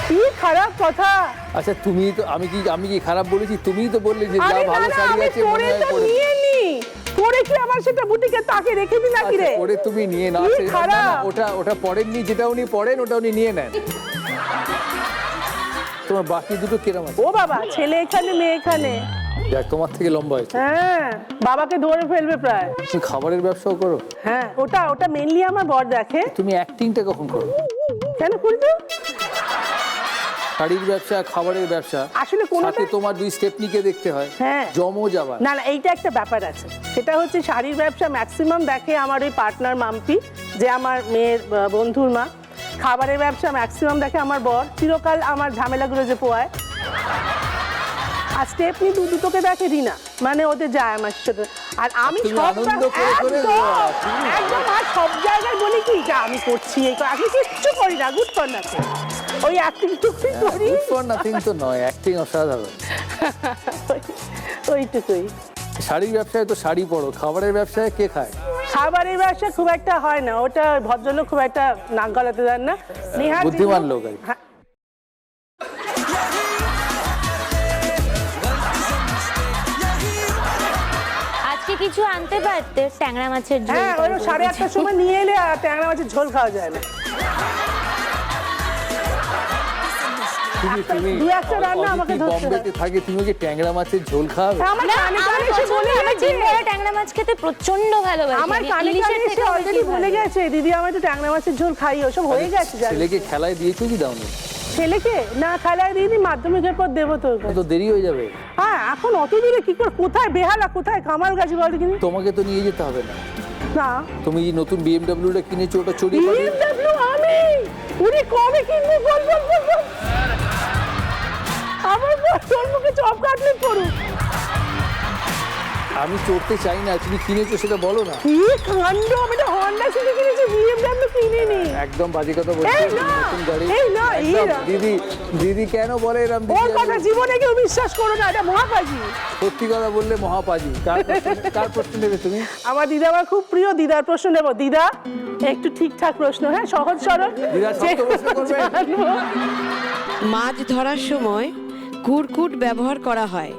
কি খারাপ কথা। আচ্ছা তুমি তো, আমি কি খারাপ বলেছি? তুমিই তো বললে যে যা ভালো শাড়ি আছে মনে হয় পরে পরে কি আমার সেটা বুটিকে তাকে রেখে দিই নাকি রে? পরে তুমি নিয়ে না, ওটা পরেননি, যেটা উনি পড়েন ওটা উনি নিয়ে নেন। তোমার বাকি দুটো কিরম আছে? ও বাবা, ছেলে এখানে মেয়ে এখানে। যাক, তোমার থেকে লম্বা হয়েছে। হ্যাঁ, বাবাকে ধরে ফেলবে প্রায়। তুমি খাবারের ব্যবসাও করো? হ্যাঁ, ওটা মেনলি আমার বর দেখে। তুমি অ্যাক্টিংটা কখন করো? কেন করি তো? শাড়ির ব্যবসা, খাবারের ব্যবসা, আসলে কোনোটা- সাথে তোমার দুই স্টেপনিকে দেখতে হয়। হ্যাঁ, জমজ আবার। না এইটা একটা ব্যাপার আছে। সেটা হচ্ছে শাড়ির ব্যবসা ম্যাক্সিমাম দেখে আমার ওই পার্টনার মাম্পি, যে আমার মেয়ের বন্ধুর মা। খাবারের ব্যবসা ম্যাক্সিমাম দেখে আমার বর, চিরকাল আমার ঝামেলাগুলো যে পোয়ায়। আর স্টেপনি দুটোকে দেখে রিনা, মানে ওদের যায় আমার সাথে। আর আমি তুমি সব আনন্দ করে করে একদম আর সব জায়গায় বলি কি যে আমি করছি এই আমি কিচ্ছু করি না, গুড ফর নাথিং। ওই অ্যাক্টিংটুকুই করি। গুড ফর নাথিং তো নয়, অ্যাক্টিং অসাধারণ। ওইটুকুই। শাড়ির ব্যবসায় তো শাড়ি পরো, খাবারের ব্যবসায় কে খায়? খাবারের ব্যবসা খুব একটা হয় না, ওটা ভদ্রলোক খুব একটা নাক গলাতে দেন না। নেহাত বুদ্ধিমান লোক আর কি। হ্যাঁ, আজকে কিছু আনতে পারতে, ট্যাংরা মাছের ঝোল। হ্যাঁ, ওই 8:30টার সময় নিয়ে এলে আর ট্যাংরা মাছের ঝোল খাওয়া যায় না। তুমি দু একটা রান্না আমাকে ধরতে হয়। বম্বেতে থাকে, তুমি কি ট্যাংরা মাছের ঝোল খাবে? আমার না, কানে আমার কানে এসে পছন্দ, বলে আমার গেছে। ডিম ভরা ট্যাংরা মাছ খেতে প্রচন্ড ভালোবাসি। আমার আমি কানে ইলিশের কানে এসে থেকেও অলরেডি বেশি বলে ভালোবাসি। গেছে, দিদি আমার একটু ট্যাংরা মাছের ঝোল খাই, ওসব হয়ে গেছে জানি। ছেলেকে খেলায় দিয়েছো কি দাওনি? ছেলেকে না খেলায় দিইনি, মাধ্যমিকের পর দেবো তো। তো দেরি হয়ে যাবে। হ্যাঁ, এখন অত দূরে কি করে, কোথায় বেহালা, কোথায় কামাল গাছি বল কিনি? তোমাকে তো নিয়ে যেতে হবে না। না, তুমি যে নতুন বিএমডব্লিউটা কিনেছো, ওটা চড়িয়ে পাঠিয়ে BMW আমি উনি কবে কিনবো বল। আমার তোর মুখে চপ কাটলে করুক। আমি চড়তে চাই না, তুমি কিনেছো সেটা বলো না। কি কাণ্ড, আমি তো হন্ডা সিটি কিনেছি, BMW কিনিনি। একদম বাজে কথা বলছো। এই না, নতুন গাড়ি। এই না, এই একদম। না। দিদি কেন বলে এরম? ওর কথা জীবনে কেউ বিশ্বাস করো না, এটা মহাপাজি। সত্যি কথা বললে মহাপাজি। কার প্রশ্ন নেবে তুমি? আমার দিদা আমার খুব প্রিয়, দিদার প্রশ্ন নেব। দিদা একটু ঠিকঠাক প্রশ্ন, হ্যাঁ, সহজ সরল। দিদা শক্ত প্রশ্ন করবে। জানবো। মাছ ধরার সময় কুরকুট ব্যবহার করা হয়,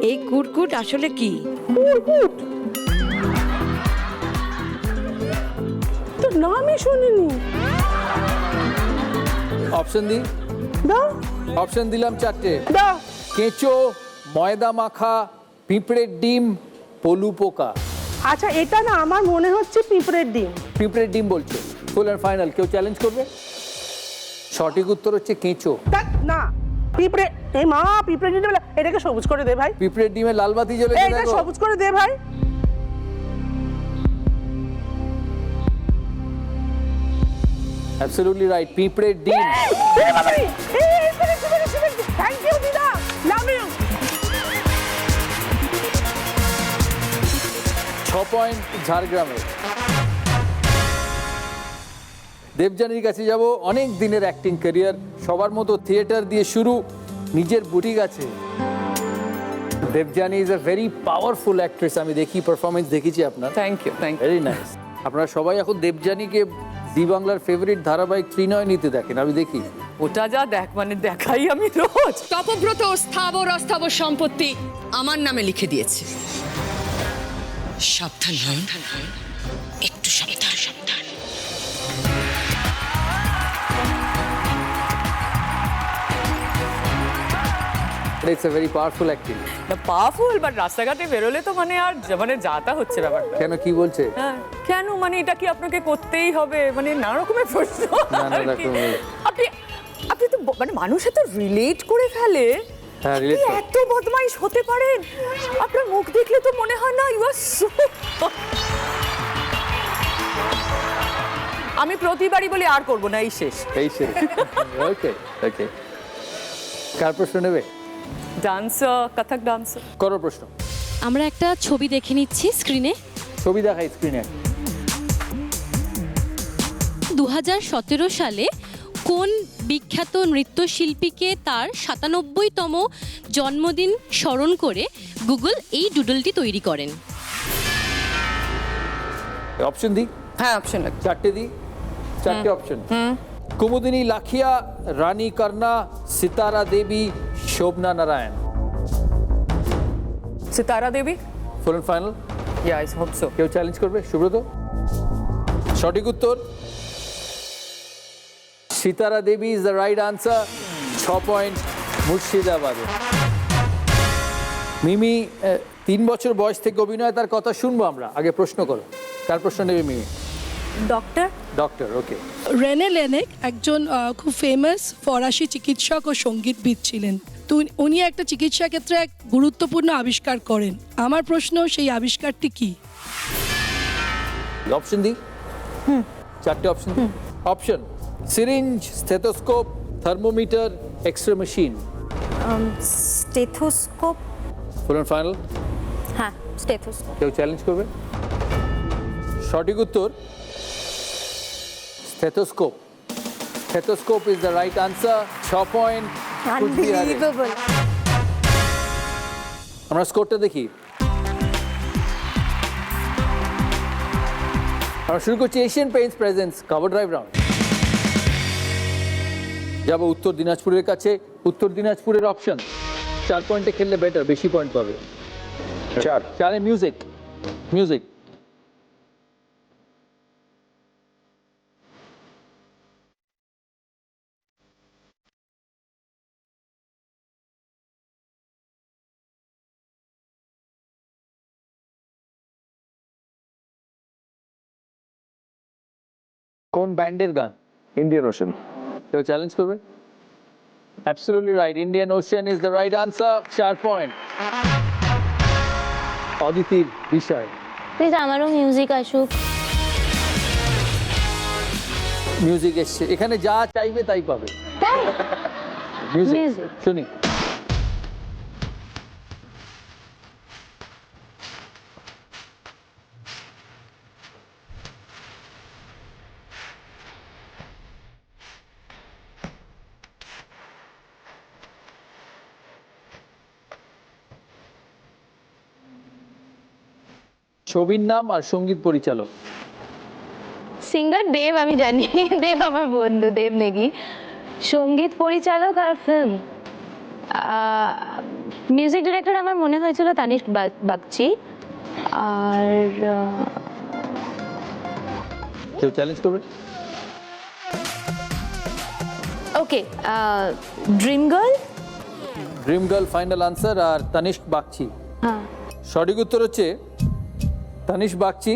এই কুরকুট আসলে কি? কুরকুট তো নামই শুনিনি। অপশন দিই? দাও অপশন দিলাম 4টে। দাও। কেঁচো, ময়দা মাখা, পিঁপড়ের ডিম, পলু পোকা। আচ্ছা, এটা না আমার মনে হচ্ছে পিঁপড়ের ডিম। পিঁপড়ের ডিম বলছো? ফুল অ্যান্ড ফাইনাল? কেউ চ্যালেঞ্জ করবে? সঠিক উত্তর হচ্ছে কেঁচো। না, পিঁপড়ে, এই মা, পিঁপড়ের ডিম, এটাকে সবুজ করে দে ভাই। পিঁপড়ের ডিমে লাল বাতি জ্বলেছে, এটা দেখো। সবুজ করে দে ভাই। অ্যাবসলিউটলি রাইট, পিঁপড়ের ডিম। থ্যাংক ইউ দিদা, লাভ ইউ। 6 পয়েন্ট ঝাড়গ্রামের। দেবযানীর কাছে যাব। অনেক দিনের অ্যাক্টিং ক্যারিয়ার, সবার মতো থিয়েটার দিয়ে শুরু, নিজের বুটিক আছে। Debjani is a very powerful actress. আমি দেখি, পারফরমেন্স দেখেছি আপনার। Thank you. Very nice. আপনারা সবাই এখন দেবযানীকে জি বাংলার ফেভারিট ধারাবাহিক ত্রিনয়নীতে দেখেন, আমি দেখি। ওটা যা মানে দেখাই আমি রোজ। তপব্রত স্থাবর অস্থাবর সম্পত্তি আমার নামে লিখে দিয়েছে। সাবধান হন, একটু সাবধান। It's a very powerful acting. Powerful, but রাস্তাঘাটে বেরোলে তো মানে আর মানে যাতা হচ্ছে ব্যাপারটা। কেন, কি বলছে? হ্যাঁ, কেন মানে এটা কি আপনাকে করতেই হবে, মানে নানা রকমের প্রশ্ন। নানা আর কি। রকমের। আপনি তো মানে মানুষে তো রিলেট করে ফেলে। হ্যাঁ, relate আপনি করে। এত বদমাইশ হতে পারেন, আপনার মুখ দেখলে তো মনে হয় না ইউ আর সো। আমি প্রতিবারই বলি আর করব না, এই শেষ। ওকে ওকে। কার প্রশ্ন নেবে? ডান্সার, কথক ডান্সার। করো প্রশ্ন। আমরা একটা ছবি দেখে নিচ্ছি স্ক্রিনে। ছবি দেখাই স্ক্রিনে। 2017 সালে কোন বিখ্যাত নৃত্যশিল্পীকে তার 97তম জন্মদিন স্মরণ করে গুগল এই ডুডলটি তৈরি করেন? অপশন দিই? হ্যাঁ, অপশন লাগবে। 4টে দিই? 4টে option. Kumudini Lakhia, Rani Karna, Sitara Devi, Shovana Narayan. Sitara Devi. Full and final? Yeah, I hope so. কেউ চ্যালেঞ্জ করবে? সুব্রত? সঠিক উত্তর Sitara Devi is the right answer. 6 point মুর্শিদাবাদে। মিমি 3 বছর বয়স থেকে অভিনয়, তার কথা শুনবো আমরা। আগে প্রশ্ন করো, কার প্রশ্ন নেবে মিমি? ডক্টর। ডক্টর, ওকে। রেনে লেনেক একজন খুব ফেমাস ফরাসি চিকিৎসক ও সঙ্গীতবিদ ছিলেন। তো উনি একটা চিকিৎসা ক্ষেত্রে এক গুরুত্বপূর্ণ আবিষ্কার করেন। আমার প্রশ্ন, সেই আবিষ্কারটি কি? অপশন দিই? চারটে option. Option: syringe, stethoscope, thermometer, x-ray machine. Stethoscope. Full and final? হ্যাঁ, স্টেথোস্কোপ। কেউ চ্যালেঞ্জ করবে? সঠিক উত্তর stethoscope. Stethoscope is the right answer. 6 point. Unbelievable. আমরা স্কোরটা দেখি। আমরা শুরু করছি Asian Paints presents cover drive round. যাব উত্তর দিনাজপুরের কাছে। উত্তর দিনাজপুরের অপশন: 4 পয়েন্টে খেললে বেটার, বেশি পয়েন্ট পাবে। 4 মিউজিক। মিউজিক। কোন ব্যান্ডের গান? Indian Ocean. কেউ চ্যালেঞ্জ করবে? Absolutely right, Indian Ocean is the right answer. 4 point. অদিতির বিষয়। প্লিজ আমারও মিউজিক আসুক। মিউজিক এসছে, এখানে যা চাইবে তাই পাবে। মিউজিক শুনি। ছবির নাম আর সঙ্গীত পরিচালক। সিঙ্গার দেব, আমি জানি দেব আমার বন্ধু, দেব নেগি। সঙ্গীত পরিচালক আর ফিল্ম মিউজিক ডিরেক্টর আমার মনে হয়েছিল তানিশ বাগচি। আর কেউ চ্যালেঞ্জ করবে? Okay, dream girl. Dream girl final answer. আর তানিষ্ক বাগচি। হ্যাঁ, সঠিক উত্তর হচ্ছে তানিশ বাগচি।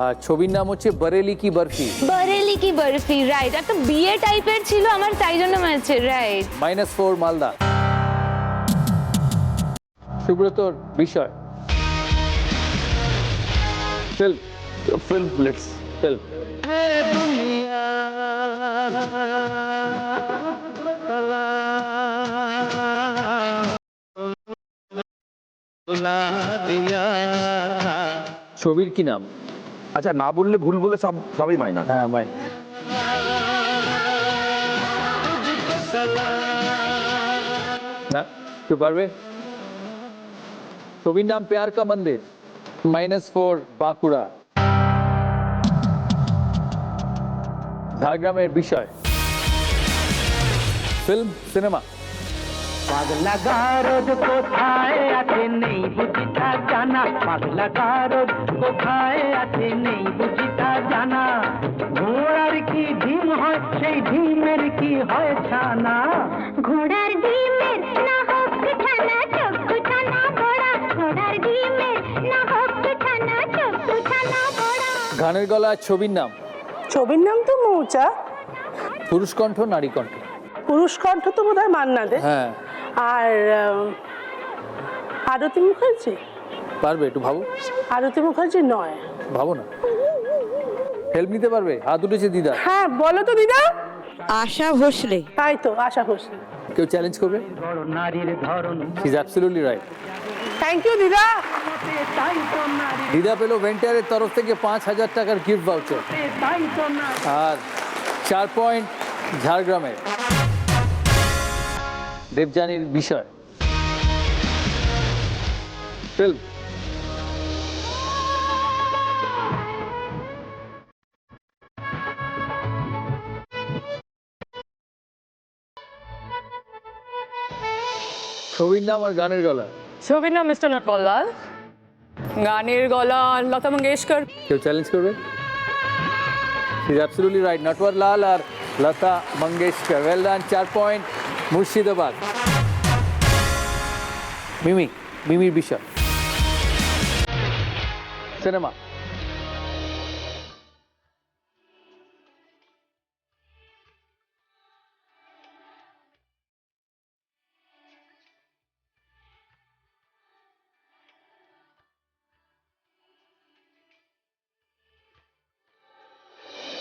আর ছবির নাম হচ্ছে বরেলি কি বরফি। বরেলি কি বরফি, রাইট। একটা বিয়ে টাইপের ছিল আমার, তাই জন্য মনে হচ্ছে, রাইট। -4 মালদা। সুব্রতর বিষয়। ফিল্ম। Film, let's. ফিল্ম। ছবির কি নাম? আচ্ছা, না বললে ভুল বলে সবই মাইনা। হ্যাঁ ভাই। না, কেউ পারবে? ছবির নাম প্যার কা মন্দির। -4 বাঁকুড়া। ঝাড়গ্রামের বিষয়। Film, cinema. পাগলা গারদ কোথায় আছে নেই বুঝিতা জানা, পাগলা গারদ কোথায় আছে নেই বুঝিতা জানা। ঘোড়ার কি ডিম হয়, সেই ডিমের কি হয় ছানা। ঘোড়ার ডিমের না হোক ছানা, চক্ষু ছানা বড়া। ঘোড়ার ডিমের না হোক ছানা, চক্ষু ছানা বড়া। গানের গলা। ছবির নাম? ছবির নাম তো মৌচা। পুরুষ কণ্ঠ, নারী কণ্ঠ? পুরুষ কণ্ঠ তো বোধহয় মান্না দে। হ্যাঁ। আর আরতি মুখার্জি। পারবে? একটু ভাবো। আরতি মুখার্জি নয়। ভাবো না। হেল্প নিতে পারবে? হাত উঠেছে দিদা। হ্যাঁ, বলো তো দিদা। আশা ভোসলে। তাই তো, আশা ভোসলে। কেউ চ্যালেঞ্জ করবে? নারীর ধরন। He is absolutely right. Thank you দিদা। দিদা পেল ভেন্টারের তরফ থেকে 5000 টাকার গিফট ভাউচার। আর 4 পয়েন্ট ঝাড়গ্রামের। দেবযানীর বিষয়। ফিল্ম। ছবির নাম আর গানের গলা। ছবির নাম মিস্টার নটবরলাল, গানের গলা লতা মঙ্গেশকর। কেউ চ্যালেঞ্জ করবে? ইজ অ্যাবসলিউটলি রাইট, নটওয়ারলাল আর Lata Mangeshkar. Well done. 4 point Murshidabad. মিমির বিষয় সিনেমা।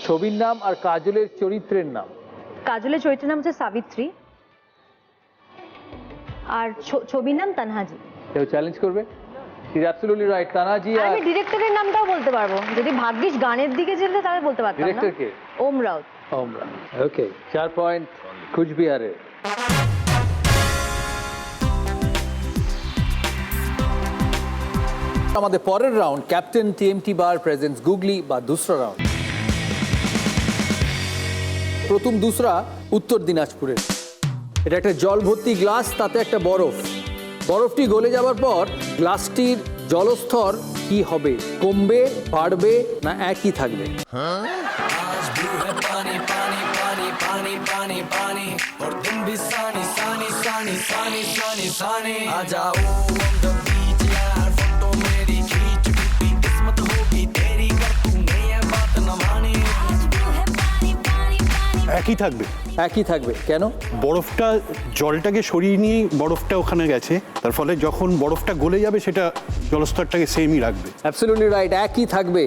ছবির নাম আর কাজলের চরিত্রের নাম। কাজলের চরিত্রের নাম হচ্ছে সাবিত্রী, আর ছবির নাম তানহাজি। কেউ চ্যালেঞ্জ করবে? Is absolutely right, Tanaji. আর আমি ডিরেক্টরের নামটাও বলতে পারবো, যদি ভাগ্যিস গানের দিকে যেতে তাহলে বলতে পারতাম না। ডিরেক্টর কে? ওম রাউত। ওকে, 4 পয়েন্ট কুচবিহারের। আমাদের পরের round captain TMT bar presents googly বা দুসরা রাউন্ড। প্রথম দুসরা উত্তর দিনাজপুরের। এটা একটা জল ভর্তি গ্লাস, তাতে একটা বরফ। বরফটি গলে যাওয়ার পর গ্লাসটির জলস্তর কি হবে? কমবে, বাড়বে, না একই থাকবে? একই থাকবে। একই থাকবে কেন? বরফটা জলটাকে সরিয়ে নিয়েই বরফটা ওখানে গেছে, তার ফলে যখন বরফটা গলে যাবে সেটা জলস্তরটাকে সেমই রাখবে। অ্যাবসলিউটলি রাইট, একই থাকবে।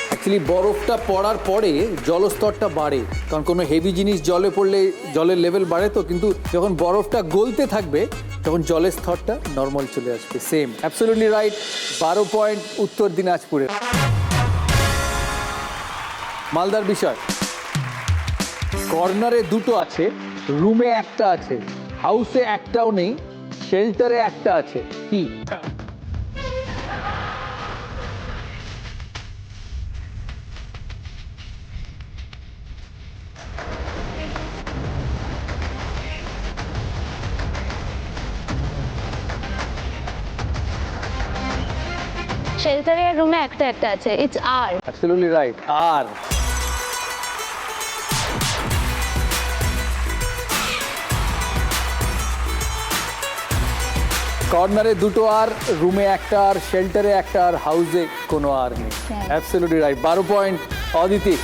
অ্যাকচুয়ালি বরফটা পড়ার পরে জলস্তরটা বাড়ে, কারণ কোনো হেভি জিনিস জলে পড়লে জলের লেভেল বাড়ে তো, কিন্তু যখন বরফটা গলতে থাকবে তখন জলের স্তরটা নর্মাল চলে আসবে। Same, absolutely right. 12 পয়েন্ট উত্তর দিনাজপুরে। মালদার বিষয়। কর্নারে দুটো আছে, রুমে একটা আছে, হাউসে একটাও নেই, শেল্টারে একটা আছে, কি? শেল্টারের রুমে একটা একটা আছে, ইটস আর। অ্যাবসলিউটলি রাইট, আর। কর্নারে দুটো আর, রুমে একটা আর, শেল্টারে একটা আর, হাউসে কোনো আর নেই। Absolutely right. 12 পয়েন্ট অদিতি।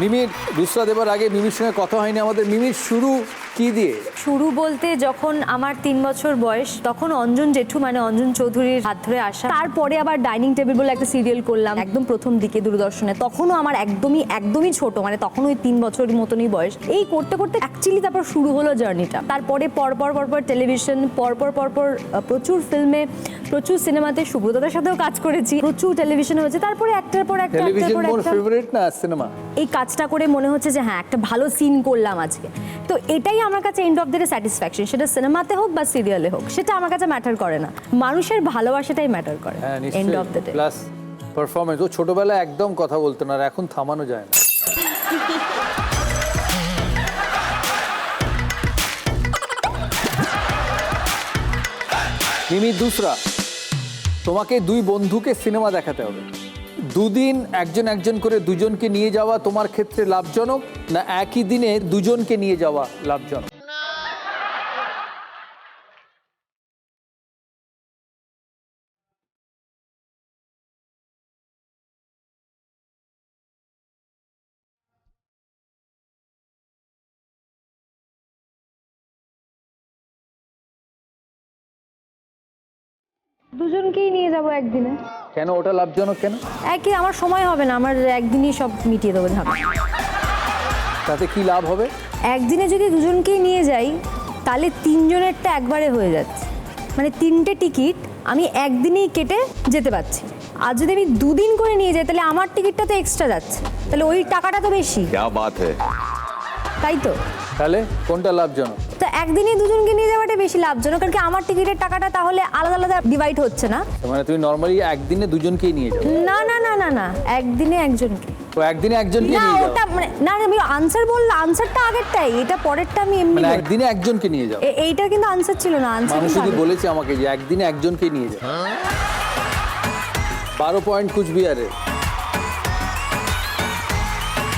মিমির দুসরা দেবার আগে মিমির সঙ্গে কথা হয়নি আমাদের। মিমির শুরু কি দিয়ে? শুরু বলতে যখন আমার 3 বছর বয়স, তখন অঞ্জন জেঠু মানে অঞ্জন চৌধুরীর হাত ধরে আসা। তারপরে আবার ডাইনিং টেবিল বলে একটা সিরিয়াল করলাম একদম প্রথম দিকে দূরদর্শনে। তখনও আমার একদমই ছোট, মানে তখন ওই 3 বছরের মতনই বয়স। এই করতে করতে অ্যাকচুয়ালি তারপর শুরু হলো জার্নিটা। তারপরে পরপর টেলিভিশন, পরপর প্রচুর ফিল্মে, প্রচুর সিনেমাতে, সুব্রতদার সাথেও কাজ করেছি, প্রচুর টেলিভিশন হয়েছে। তারপরে একটার পর একটা। টেলিভিশন মোর ফেভারিট না সিনেমা? এই কাজটা করে মনে হচ্ছে যে হ্যাঁ একটা ভালো সিন করলাম আজকে। তো এটাই আমার কাছে and of the day satisfaction. সেটা সিনেমাতে হোক বা সিরিয়ালে হোক, সেটা আমার কাছে ম্যাটার করে না, মানুষের ভালোবাসাটাই ম্যাটার করে end of the day. Plus performance. ও ছোটবেলায় একদম কথা বলতো না, আর এখন থামানো যায় না। মিমি দুসরা, তোমাকে 2 বন্ধুকে সিনেমা দেখাতে হবে। 2 দিন একজন করে দুজনকে নিয়ে যাওয়া তোমার ক্ষেত্রে লাভজনক, না একই দিনে দুজনকে নিয়ে যাওয়া লাভজনক? দুজনকেই নিয়ে যাব একদিনে। কেন ওটা লাভজনক? কেন? একই, আমার সময় হবে না, আমার একদিনই সব মিটিয়ে দেবো ঝামেলা। তাতে কি লাভ হবে? একদিনে যদি দুজনকেই নিয়ে যাই তাহলে 3 জনেরটা একবারে হয়ে যাচ্ছে, মানে 3টে টিকিট আমি একদিনেই কেটে যেতে পারছি। আর যদি আমি 2 দিন করে নিয়ে যাই তাহলে আমার টিকিটটা তো এক্সট্রা যাচ্ছে, তাহলে ওই টাকাটা তো বেশি। क्या बात है। তাই তো? তাহলে কোনটা লাভজনক? তো একদিনে দুজনকে নিয়ে যাওয়াটা বেশি লাভজনক, কারণ কি আমার টিকিটের টাকাটা তাহলে আলাদা আলাদা ডিভাইড হচ্ছে না। মানে তুমি নরমালি একদিনে দুজনকেই নিয়ে যাও? না না না না না, একদিনে একজনকে। তো একদিনে একজনকে না নিয়ে যাও? ওটা মানে না, আমি আনসার বললাম, আনসারটা আগেরটাই, এটা পরেরটা আমি এমনি। মানে একদিনে একজনকে নিয়ে যাও? এইটা কিন্তু আনসার ছিল না, আনসার মানুষ যদি বলেছে আমাকে যে একদিনে একজনকে নিয়ে যাও। 12 পয়েন্ট কুচবিহারে।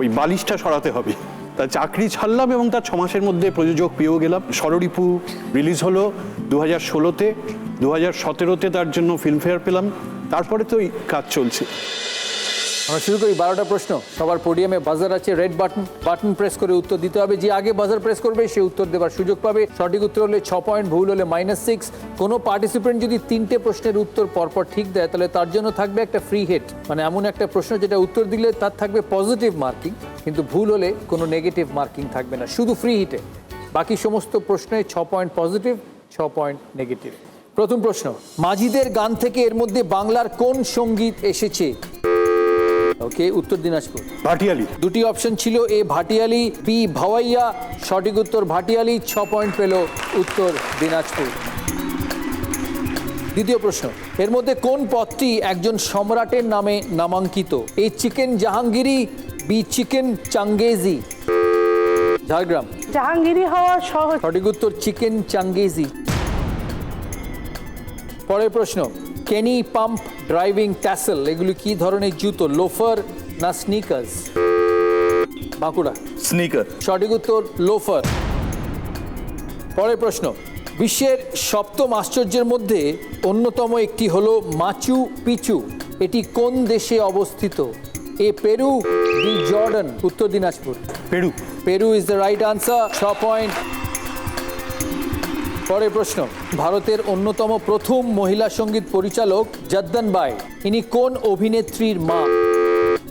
ওই বালিশটা সরাতে হবে। তার চাকরি ছাড়লাম এবং তার 6 মাসের মধ্যে প্রযোজক পেয়েও গেলাম। ষড়রিপু রিলিজ হলো 2016-তে, 2017-তে তার জন্য ফিল্মফেয়ার পেলাম। তারপরে তো এই কাজ চলছে। আমরা শুরু করি 12টা প্রশ্ন। সবার পোডিয়ামে বাজার আছে, রেড বাটন প্রেস করে উত্তর দিতে হবে। যে আগে বাজার প্রেস করবে সে উত্তর দেবার সুযোগ পাবে। সঠিক উত্তর হলে 6 পয়েন্ট, ভুল হলে -6। কোনো পার্টিসিপেন্ট যদি 3টে প্রশ্নের উত্তর পরপর ঠিক দেয় তাহলে তার জন্য থাকবে একটা ফ্রি হিট, মানে এমন একটা প্রশ্ন যেটা উত্তর দিলে তার থাকবে পজিটিভ মার্কিং, কিন্তু ভুল হলে কোনো নেগেটিভ মার্কিং থাকবে না, শুধু ফ্রি হিটে। বাকি সমস্ত প্রশ্নে 6 পয়েন্ট পজিটিভ, 6 পয়েন্ট নেগেটিভ। প্রথম প্রশ্ন, মাঝিদের গান থেকে এর মধ্যে বাংলার কোন সঙ্গীত এসেছে? ওকে, উত্তর দিনাজপুর। ভাটিয়ালি। দুটি অপশন ছিল, এ ভাটিয়ালি, বি ভাওয়াইয়া। সঠিক উত্তর ভাটিয়ালি, 6 পয়েন্ট পেল উত্তর দিনাজপুর। দ্বিতীয় প্রশ্ন, এর মধ্যে কোন পদটি একজন সম্রাটের নামে নামাঙ্কিত? এ chicken Jahangiri, B chicken changezi. Jhargram. Jahangiri হওয়া সহজ। সঠিক উত্তর চিকেন চাঙ্গেজি। পরের প্রশ্ন, কেনি পাম্প ড্রাইভিং ট্যাসেল এগুলি কি ধরনের জুতো? লোফার না স্নিকার্স? বাঁকুড়া। স্নিকার। সঠিক উত্তর লোফার। পরের প্রশ্ন, বিশ্বের 7ম আশ্চর্যের মধ্যে অন্যতম একটি হলো মাচু পিচু, এটি কোন দেশে অবস্থিত? এ পেরু, বি জর্ডান। উত্তর Dinajpur. Peru. Peru is the right answer, 6 point. পরের প্রশ্ন, ভারতের অন্যতম প্রথম মহিলা সঙ্গীত পরিচালক জদ্দন বাই, ইনি কোন অভিনেত্রীর মা?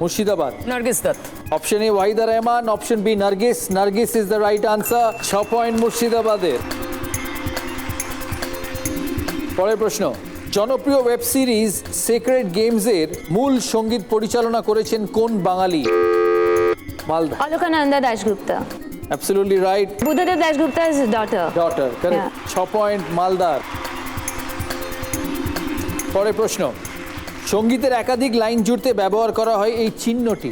Murshidabad. Nargis Dutt. Option A Waheeda Rehman, option B Nargis. Nargis is the right answer, 6 point মুর্শিদাবাদের। পরের প্রশ্ন, জনপ্রিয় ওয়েব সিরিজ সিক্রেট গেমসের মূল সঙ্গীত পরিচালনা করেছেন কোন বাঙালি? মালদা। অলকানন্দা দাশগুপ্তা। Absolutely right. বুদ্ধদেব দাশগুপ্তা's daughter. Daughter, correct. 6 পয়েন্ট মালদার। পরের প্রশ্ন, সঙ্গীতের একাধিক লাইন জুড়তে ব্যবহার করা হয় এই চিহ্নটি,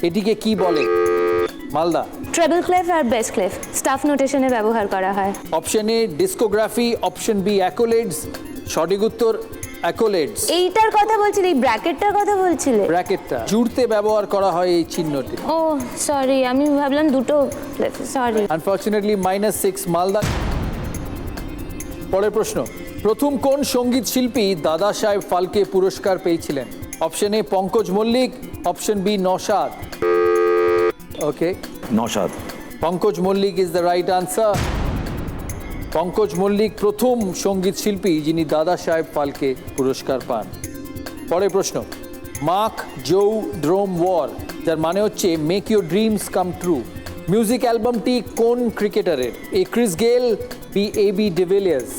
এটিকে কি বলে? মালদা। ট্রেবল ক্লেফ আর বেস ক্লেফ স্টাফ নোটেশনে ব্যবহার করা হয়। Option A discography, option B accolades. সঠিক উত্তর অ্যাকোলেডস। এইটার কথা বলছিলে, এই ব্র্যাকেটটার কথা বলছিলে? ব্র্যাকেটটা জুড়তে ব্যবহার করা হয় এই চিহ্নটি। ও সরি, আমি ভাবলাম দুটো ক্লেফ, সরি। আনফরচুনেটলি -6 মালদা। পরের প্রশ্ন, প্রথম কোন সঙ্গীত শিল্পী দাদা সাহেব ফালকে পুরস্কার পেয়েছিলেন? Option A Pankaj Mallick, option B Naushad. Okay, Naushad. Pankaj Mallick is the right answer. Pankaj Mallick প্রথম সঙ্গীত শিল্পী যিনি দাদা সাহেব ফালকে পুরস্কার পান। পরের প্রশ্ন, মার্ক জো ড্রোম ওয়ার, যার মানে হচ্ছে make your dreams come true, music অ্যালবামটি কোন ক্রিকেটারের? A Chris Gayle, B A B de Villiers.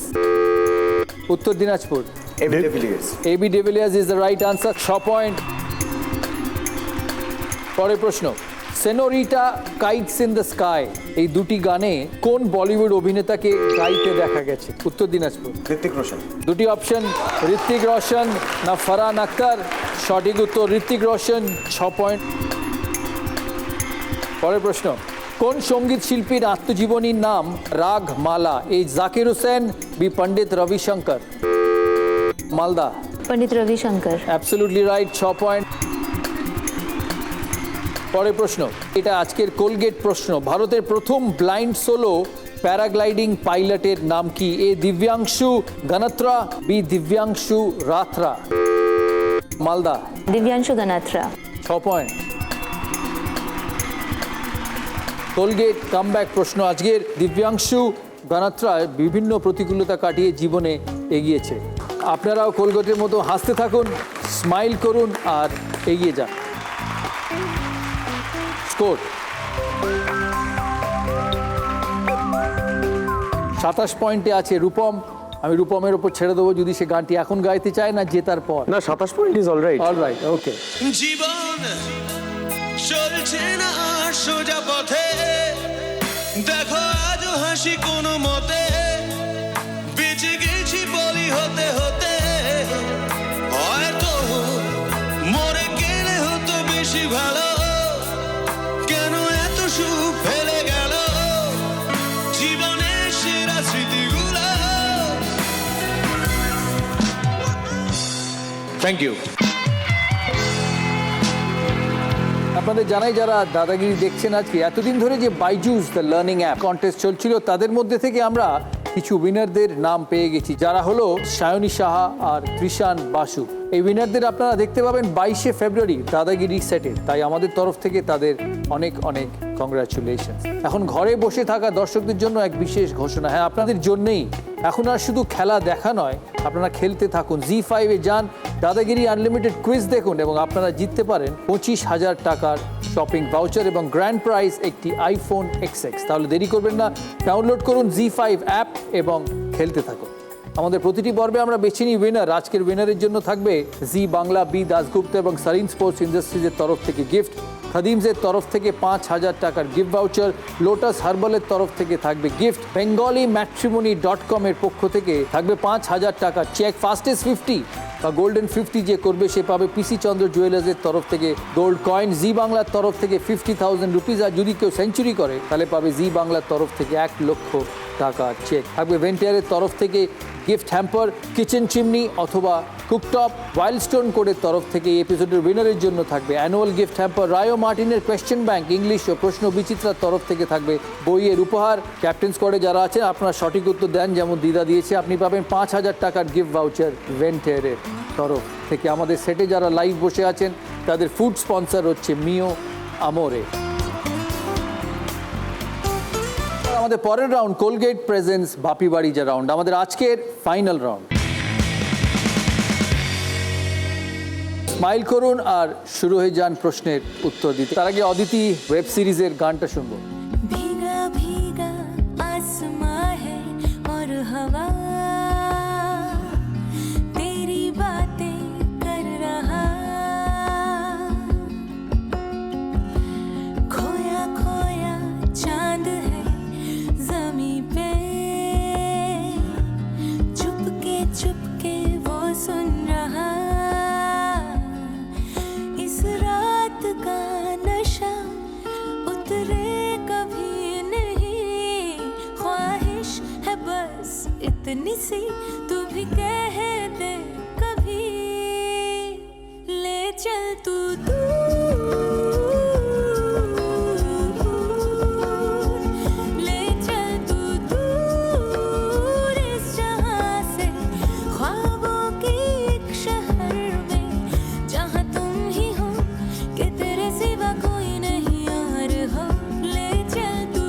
উত্তর Dinajpur. A B de Villiers is the right answer, 6 point. পরের প্রশ্ন, senorita, kites in the sky এই দুটি গানে কোন বলিউড অভিনেতাকে গাইতে দেখা গেছে? উত্তর দিনাজপুর। ঋত্বিক রোশন। দুটি অপশন, ঋত্বিক রোশন না ফারহান আক্তার। সঠিক উত্তর ঋত্বিক রোশন, 6 পয়েন্ট। পরের প্রশ্ন, কোন সঙ্গীত শিল্পীর আত্মজীবনীর নাম Raag Mala? A Zakir Hussain, B Pandit Ravi Shankar. Malda. Pandit Ravi Shankar. Absolutely right, 6 point. পরের প্রশ্ন, এটা আজকের কোলগেট প্রশ্ন, ভারতের প্রথম ব্লাইন্ড সোলো প্যারাগ্লাইডিং পাইলটের নাম কি? A Divyanshu Ganatra, B Divyanshu Rathra. Malda. Divyanshu Ganatra. 6 point. Colgate comeback প্রশ্ন আজকের, দিব্যাংশু গানাত্রা বিভিন্ন প্রতিকূলতা কাটিয়ে জীবনে এগিয়েছে। আপনারাও কোলগেটের মতো হাসতে থাকুন, স্মাইল করুন আর এগিয়ে যান। স্কোর 27 পয়েন্টে আছে রূপম। আমি রূপমের ওপর ছেড়ে দেবো যদি সে গানটি এখন গাইতে চায় না জেতার পর। না, 27 পয়েন্ট ইজ অলরাইট। অলরাইট, ওকে। জীবন চলছে না সোজা পথে, দেখো আজও হাসি কোনো মতে, বেঁচে গেছি বলি হতে হতে, হয়তো মরে গেলে হতো বেশি ভালো, কেন এত সুখ ফেলে গেল জীবনের সেরা স্মৃতিগুলো। Thank you. আপনাদের জানাই যারা দাদাগিরি দেখছেন আজকে, এতদিন ধরে যে Byju's the learning app contest চলছিল, তাদের মধ্যে থেকে আমরা কিছু উইনারদের নাম পেয়ে গেছি, যারা হলো সায়নী সাহা আর কৃষাণ বাসু। এই উইনারদের আপনারা দেখতে পাবেন 22শে ফেব্রুয়ারি দাদাগিরি সেটে। তাই আমাদের তরফ থেকে তাদের অনেক অনেক কংগ্রাচুলেশন। এখন ঘরে বসে থাকা দর্শকদের জন্য এক বিশেষ ঘোষণা, হ্যাঁ আপনাদের জন্যই। এখন আর শুধু খেলা দেখা নয়, আপনারা খেলতে থাকুন, জি5-এ যান, দাদাগিরি আনলিমিটেড কুইজ দেখুন এবং আপনারা জিততে পারেন 25,000 টাকার শপিং ভাউচার এবং গ্র্যান্ড প্রাইজ একটি আইফোন XX। তাহলে দেরি করবেন না, ডাউনলোড করুন জি5 অ্যাপ এবং খেলতে থাকুন। আমাদের প্রতিটি পর্বে আমরা বেছে নিই উইনার। আজকের উইনারের জন্য থাকবে জি বাংলা, বি দাসগুপ্ত এবং সারিন স্পোর্টস ইন্ডাস্ট্রিজের তরফ থেকে গিফট, খাদিমসের তরফ থেকে 5,000 টাকার গিফট ভাউচার, লোটাস হার্বালের তরফ থেকে থাকবে গিফট, বেঙ্গলি ম্যাট্রিমনি.com এর পক্ষ থেকে থাকবে 5,000 টাকার চেক, ফাস্টেস্ট 50 বা গোল্ডেন 50 যে করবে সে পাবে পিসি চন্দ্র জুয়েলার্সের তরফ থেকে গোল্ড কয়েন, জি বাংলার তরফ থেকে 50,000 রুপিস, আর যদি কেউ সেঞ্চুরি করে তাহলে পাবে জি বাংলার তরফ থেকে 1 লক্ষ টাকার চেক। থাকবে ভেন্টিয়ারের তরফ থেকে গিফট হ্যাম্পার, কিচেন চিমনি অথবা কুকটপ। ওয়াইল্ডস্টোন কোডের তরফ থেকে এই এপিসোডের উইনারের জন্য থাকবে অ্যানুয়াল গিফট হ্যাম্পার। রায়ো মার্টিনের কোয়েশ্চেন ব্যাংক ইংলিশ ও প্রশ্ন বিচিত্রার তরফ থেকে থাকবে বইয়ের উপহার। ক্যাপ্টেন স্কোয়াডে যারা আছেন আপনারা সঠিক উত্তর দেন, যেমন দিদা দিয়েছে, আপনি পাবেন 5,000 টাকার গিফট ভাউচার ভেন্টিয়ারের তরফ থেকে। আমাদের সেটে যারা লাইভ বসে আছেন তাদের ফুড স্পন্সর হচ্ছে মিও আমোরে। আমাদের পরের রাউন্ড কোলগেট প্রেজেন্টস বাপি বাড়ি যে রাউন্ড, আমাদের আজকের ফাইনাল রাউন্ড। স্মাইল করুন আর শুরু হয়ে যান প্রশ্নের উত্তর দিতে। তার আগে অদিতি ওয়েব সিরিজের গানটা শুনবো। भीगा भीगा आसमां है और हवा तेरी बातें कर रहा, खोया खोया चांद है जमीन पे, चुपके वो सुन रहा, इस रात का नशा उतरे कभी नहीं, ख्वाहिश है बस इतनी सी, तू भी कह दे कभी, ले चल तू ले चल तू दूर इस जहां से, ख्वाबों के एक शहर में, जहां तुम ही हो कि तेरे सिवा कोई नहीं और हो, ले चल तू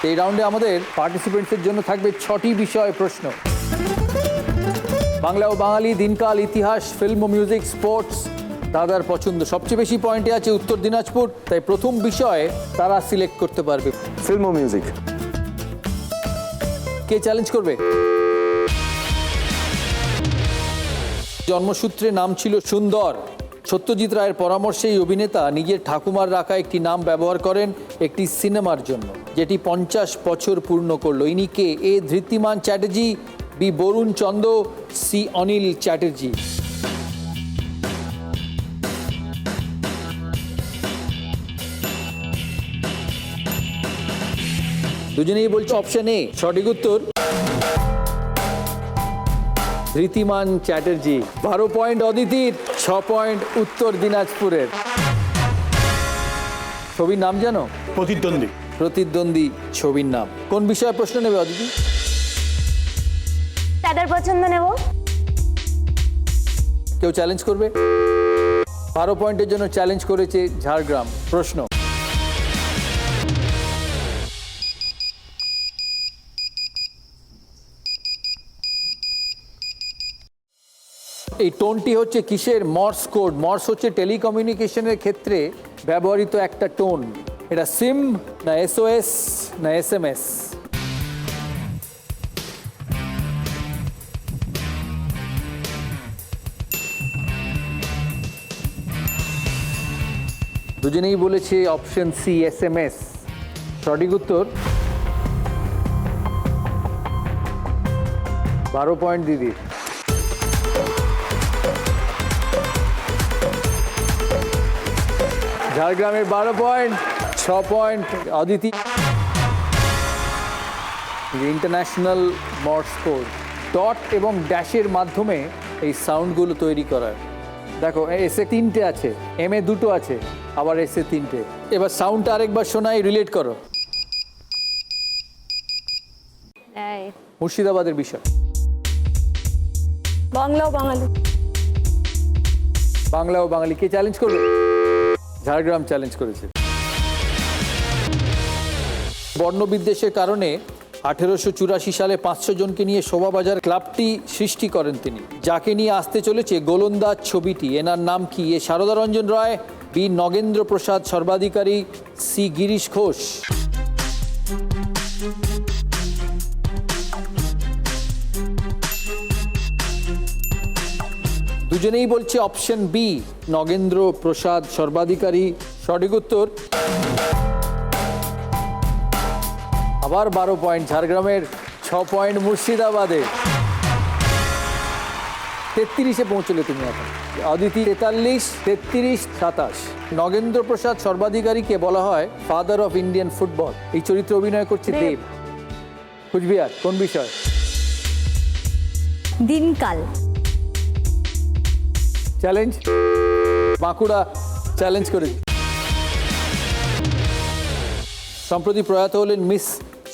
এই রাউন্ডে আমাদের পার্টিসিপেন্টসের জন্য থাকবে 6টি বিষয় প্রশ্ন। বাংলা ও বাঙালি, দিনকাল, ইতিহাস, ফিল্ম ও মিউজিক, স্পোর্টস। দাদার পছন্দ সবচেয়ে বেশি পয়েন্টে আছে উত্তর দিনাজপুর, তাই প্রথম বিষয়ে তারা সিলেক্ট করতে পারবে। ফিল্ম ও মিউজিক। কে চ্যালেঞ্জ করবে? জন্মসূত্রে নাম ছিল সুন্দর। সত্যজিৎ রায়ের পরামর্শে এই অভিনেতা নিজের ঠাকুমার রাখা একটি নাম ব্যবহার করেন একটি সিনেমার জন্য, যেটি 50 বছর পূর্ণ করলো। ইনি কে? এ ধৃতিমান চ্যাটার্জি, বি বরুণ চন্দ, সি অনিল চ্যাটার্জি। দুজনেই বলছে অপশন এ সঠিক উত্তর ধৃতিমান চ্যাটার্জি। 12 পয়েন্ট অদিতির, 6 পয়েন্ট উত্তর দিনাজপুরের। ছবির নাম জানো? প্রতিদ্বন্দ্বী। প্রতিদ্বন্দ্বী ছবির নাম। কোন বিষয়ে প্রশ্ন নেবে অদিতি? দাদার পছন্দ নেব। কেউ চ্যালেঞ্জ করবে? 12 পয়েন্টের জন্য চ্যালেঞ্জ করেছে ঝাড়গ্রাম। প্রশ্ন, এই টোনটি হচ্ছে কিসের? Morse code. মর্স হচ্ছে টেলিকমিউনিকেশনের ক্ষেত্রে ব্যবহৃত একটা টোন। এটা সিম না SOS না SMS? দুজনেই বলেছে অপশন সি SMS। সঠিক উত্তর। 12 পয়েন্ট দিদি। ঝাড়গ্রামের 12 point, 6 point Aditi. International Morse code, dot এবং ড্যাশের মাধ্যমে এই সাউন্ডগুলো তৈরি করার। দেখো এসে 3টে আছে, এম এ 2টো আছে, আবার এসে 3টে। এবার সাউন্ডটা আরেকবার শোনাই, রিলেট করো। মুর্শিদাবাদের বিষয়। বাংলা ও বাঙালি। বাংলা ও বাঙালি কে চ্যালেঞ্জ করবে? ঝাড়গ্রাম চ্যালেঞ্জ করেছে। বর্ণবিদ্বেষের কারণে 1884 সালে 500 জনকে নিয়ে শোভাবাজার ক্লাবটি সৃষ্টি করেন তিনি। যাকে নিয়ে আসতে চলেছে গোলন্দাজ ছবিটি, এনার নাম কি? এ সারদা রঞ্জন রায়, বি নগেন্দ্র প্রসাদ সর্বাধিকারী, সি গিরিশ ঘোষ। দুজনেই বলছে অপশন বি নগেন্দ্র প্রসাদ সর্বাধিকারী। সঠিক উত্তর। আবার 12 পয়েন্ট ঝাড়গ্রামের, 6 পয়েন্ট মুর্শিদাবাদে। 33-এ পৌঁছলে তুমি এখন। অদিতি 43, 33, 27। নগেন্দ্র প্রসাদ সর্বাধিকারীকে বলা হয় ফাদার অফ ইন্ডিয়ান ফুটবল। এই চরিত্রে অভিনয় করছে দেব। কুচবিহার কোন বিষয়? দিনকাল। চ্যালেঞ্জ। বাঁকুড়া চ্যালেঞ্জ করেছে। সম্প্রতি প্রয়াত হলেন মিস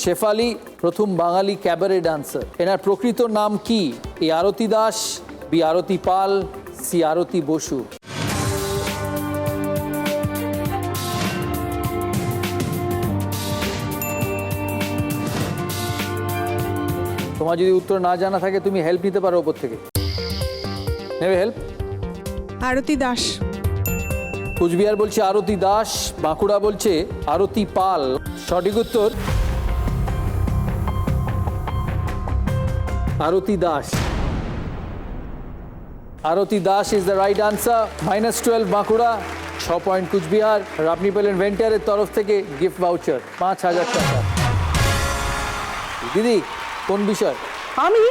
শেফালি, প্রথম বাঙালি ক্যাবারে ডান্সার। এনার প্রকৃত নাম কি? এ আরতি দাস, বি আরতি পাল, সি আরতি বসু। তোমার যদি উত্তর না জানা থাকে তুমি হেল্প নিতে পারো ওপর থেকে। নেবে হেল্প? আরতি দাস। কুচবিহার বলছে আরতি দাস, বাঁকুড়া বলছে আরতি পাল। সঠিক উত্তর Arati Das. Arati Das is the right answer. -12 Bankura, 6 point Coochbehar. আর আপনি পেলেন ভেন্টারের তরফ থেকে গিফট ভাউচার 5000 টাকা। দিদি কোন বিষয়? আমি?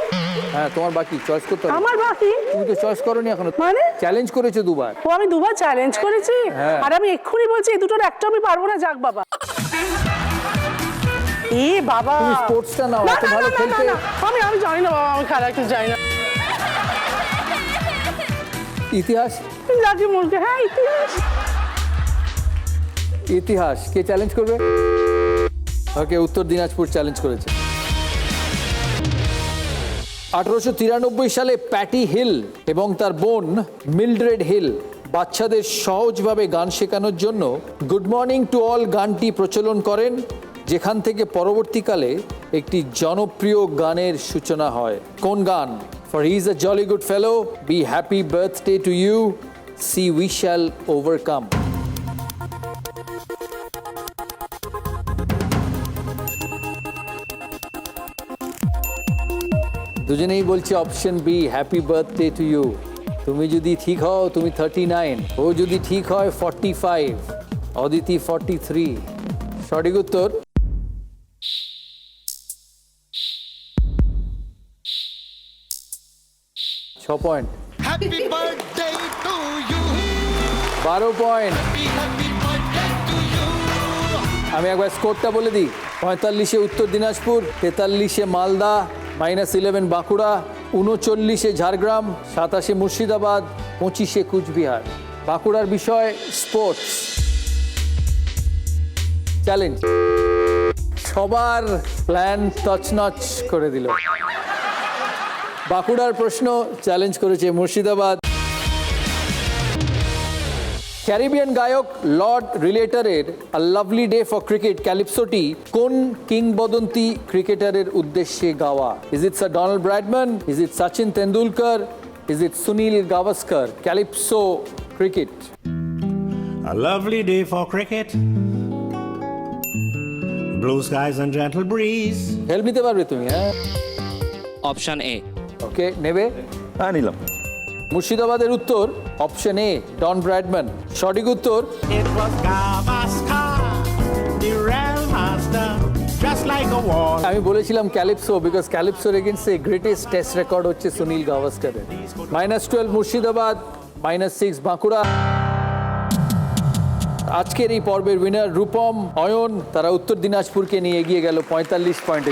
হ্যাঁ তোমার বাকি, চয়েস করতে হবে। আমার বাকি? তুমি তো চয়েস করোনি এখনো। মানে? চ্যালেঞ্জ করেছো 2 বার। ও আমি 2 বার চ্যালেঞ্জ করেছি? হ্যাঁ। আর আমি এক্ষুনি বলছি এই দুটোর একটা আমি পারবো না, যাক বাবা। এ বাবা, তুমি স্পোর্টসটা নাও, এত ভালো খেলতে। আমি জানি না বাবা, আমি খেলা কিছু জানি না। ইতিহাস? লাকি মুলকে, হ্যাঁ ইতিহাস। ইতিহাস কে চ্যালেঞ্জ করবে? ওকে, উত্তর দিনাজপুর চ্যালেঞ্জ করেছে। 1893 সালে প্যাটি হিল এবং তার বোন মিলড্রেড হিল বাচ্চাদের সহজভাবে গান শেখানোর জন্য গুড মর্নিং টু অল গানটি প্রচলন করেন, যেখান থেকে পরবর্তীকালে একটি জনপ্রিয় গানের সূচনা হয়। কোন গান? For he is a jolly good fellow, B happy birthday to you, C we shall overcome. দুজনেই বলছে option B happy birthday to you. তুমি যদি ঠিক হও তুমি 39, ও যদি ঠিক হয় 45, অদিতি 43। সঠিক উত্তর ছ পয়েন্ট। 12 পয়েন্ট। আমি একবার স্কোরটা বলে দিই। 45-এ উত্তর দিনাজপুর, 43-এ মালদা, -11 বাঁকুড়া, 39-এ ঝাড়গ্রাম, 27-এ মুর্শিদাবাদ, 25-এ কুচবিহার। বাঁকুড়ার বিষয় স্পোর্টস। চ্যালেঞ্জ। সবার প্ল্যান তছনছ করে দিল। বাঁকুড়ার প্রশ্ন চ্যালেঞ্জ করেছে মুর্শিদাবাদ। ক্যারিবিয়ান গায়ক লর্ড রিলেটারের a lovely day for cricket ক্যালিপসোটি কোন কিংবদন্তি ক্রিকেটারের উদ্দেশ্যে গাওয়া? Is it sir Donald Bradman, is it Sachin Tendulkar, is it Sunil Gavaskar? Calypso cricket. A lovely day for cricket. Blue skies and gentle breeze. Help নিতে পারবে তুমি? হ্যাঁ, অপশন এ। ওকে, নেবে? হ্যাঁ নিলাম। মুর্শিদাবাদের উত্তর অপশন এ ডন ব্র্যাডম্যান। সঠিক উত্তর It was Gavaskar, the real master, just like a wall. আমি বলেছিলাম ক্যালিপসো বিকজ ক্যালিপসোর এগেইনস্টে গ্রেটেস্ট টেস্ট রেকর্ড হচ্ছে সুনীল গাভাস্করের। -12 মুর্শিদাবাদ, -6 বাঁকুড়া। আজকের এই পর্বের উইনার রূপম, অয়ন, তারা উত্তর দিনাজপুরকে নিয়ে এগিয়ে গেল 45 পয়েন্টে।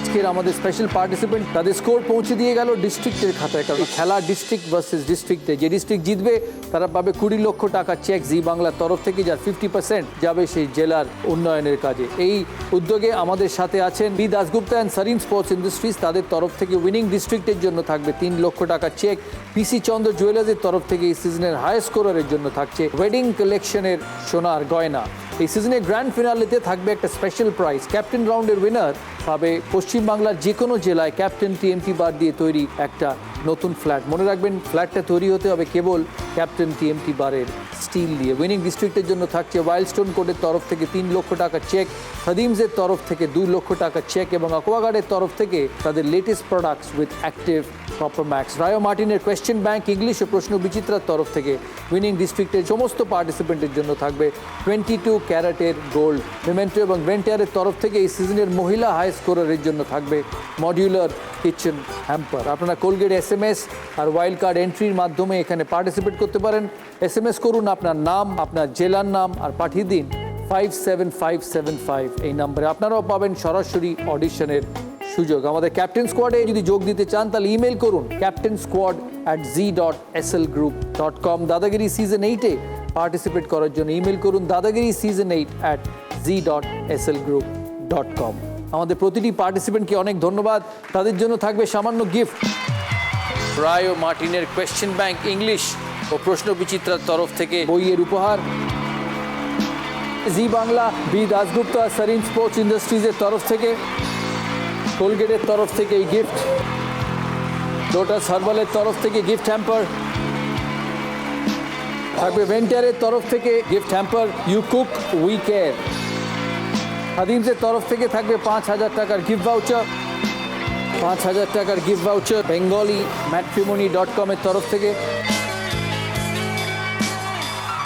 আজকের আমাদের স্পেশাল পার্টিসিপেন্ট তাদের স্কোর পৌঁছে দিয়ে গেল ডিস্ট্রিক্টের খাতায়। কারণ এই খেলা ডিস্ট্রিক্ট ভার্সেস ডিস্ট্রিক্টে, যে ডিস্ট্রিক্ট জিতবে তারা পাবে 20 লক্ষ টাকা চেক জি বাংলার তরফ থেকে, যার 50% যাবে সেই জেলার উন্নয়নের কাজে। এই উদ্যোগে আমাদের সাথে আছেন B Dasgupta and Sarin Sports Industries, তাদের তরফ থেকে উইনিং ডিস্ট্রিক্টের জন্য থাকবে 3 লক্ষ টাকা চেক। পিসি চন্দ্র জুয়েলার্সের তরফ থেকে এই সিজনের হাইয়েস্ট স্কোরারের জন্য থাকছে ওয়েডিং কালেকশনের সোনার গয়না। এই সিজনের গ্র্যান্ড ফিনালেতে থাকবে একটা স্পেশাল প্রাইজ। ক্যাপ্টেন রাউন্ডের উইনার পাবে পশ্চিমবাংলার যে কোনো জেলায় ক্যাপ্টেন টিএমটি বার দিয়ে তৈরি একটা নতুন ফ্ল্যাট। মনে রাখবেন, ফ্ল্যাটটা তৈরি হতে হবে কেবল ক্যাপ্টেন টিএমটি বারের স্টিল দিয়ে। উইনিং ডিস্ট্রিক্টের জন্য থাকছে ওয়াইল্ডস্টোন কোর্টের তরফ থেকে 3 লক্ষ টাকা চেক, খাদিমসের তরফ থেকে 2 লক্ষ টাকা চেক এবং অ্যাকোয়াগার্ডের তরফ থেকে তাদের latest products with active proper max. Rayo মার্টিনের কোয়েশ্চেন ব্যাংক ইংলিশ ও প্রশ্ন বিচিত্রার তরফ থেকে উইনিং ডিস্ট্রিক্টের সমস্ত পার্টিসিপেন্টের জন্য থাকবে 22 ক্যারেটের গোল্ড মেমেন্টো এবং ভেন্টিয়ারের তরফ থেকে এই সিজনের মহিলা হাই স্কোরারের জন্য থাকবে মডিউলার কিচেন হ্যাম্পার। আপনারা কোলগেট SMS আর ওয়াইল্ড কার্ড এন্ট্রির মাধ্যমে এখানে পার্টিসিপেট করতে পারেন। SMS করুন আপনার নাম, আপনার জেলার নাম আর পাঠিয়ে দিন 57575 এই নম্বরে। আপনারাও পাবেন সরাসরি অডিশনের সুযোগ। আমাদের ক্যাপ্টেন স্কোয়াডে যদি যোগ দিতে চান তাহলে ইমেল করুন captainsquad@z.slgroup.com। দাদাগিরি সিজন 8-এ পার্টিসিপেট করার জন্য ইমেল করুন dadagiri8@z.slgroup.com। আমাদের প্রতিটি পার্টিসিপেন্টকে অনেক ধন্যবাদ। তাদের জন্য থাকবে সামান্য গিফট। রায়ো মার্টিনের কোয়েশ্চেন ব্যাংক ইংলিশ ও প্রশ্ন বিচিত্রার তরফ থেকে বইয়ের উপহার। Zee Bangla B Dasgupta Sarin sports ইন্ডাস্ট্রিজের তরফ থেকে, কোলগেটের তরফ থেকে এই গিফট, লোটাস হার্বালের তরফ থেকে গিফট হ্যাম্পার থাকবে, ভেন্টিয়ারের তরফ থেকে gift hamper you cook we care, খাদিমসের তরফ থেকে থাকবে 5000 টাকার গিফট ভাউচার, 5000 টাকার গিফট ভাউচার বেঙ্গলি ম্যাট্রিমনি.com এর তরফ থেকে,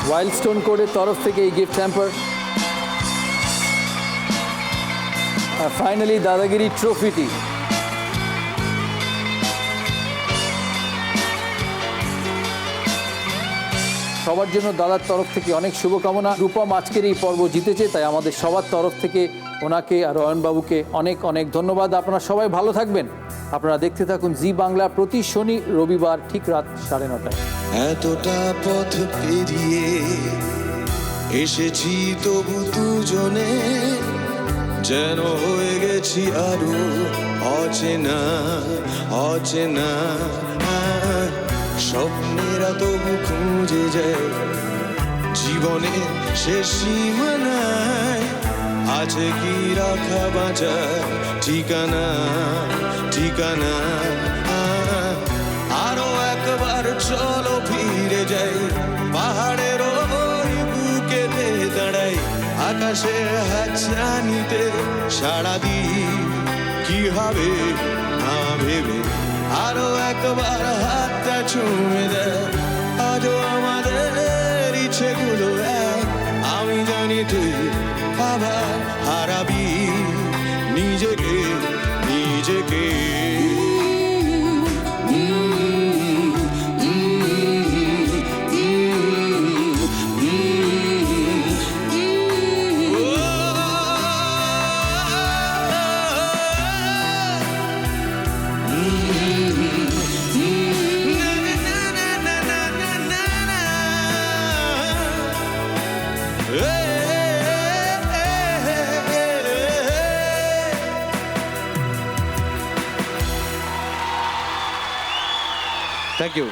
ওয়াইল্ডস্টোন কোডের তরফ থেকে এই গিফট হ্যাম্পার, আর ফাইনালি দাদাগিরি ট্রফিটি। সবার জন্য দাদার তরফ থেকে অনেক শুভকামনা। রূপম আজকের এই পর্ব জিতেছে, তাই আমাদের সবার তরফ থেকে ওনাকে আর অয়নবাবুকে অনেক অনেক ধন্যবাদ। আপনারা সবাই ভালো থাকবেন। আপনারা দেখতে থাকুন জি বাংলা প্রতি শনি রবিবার ঠিক রাত 9:30। এতটা পথ পেরিয়ে এসেছি তবু দুজনে যেন হয়ে গেছি আরো অচেনা অচেনা। স্বপ্নেরা তবু খুঁজে যায় জীবনে শেষ সীমানায়, আছে কি রাখা বাঁচার ঠিকানা ঠিকানা। আরো একবার চলো ফিরে যাই পাহাড়ের ওই বুকেতে দাঁড়াই, আকাশের হাতছানিতে সাড়া দিই কি হবে না ভেবে। আরো একবার হাতটা ছুঁয়ে দেয় আজও আমাদের ইচ্ছেগুলো এক। আমি জানি তুই আবার হারাবি নিজেকে নিজেকে। Thank you.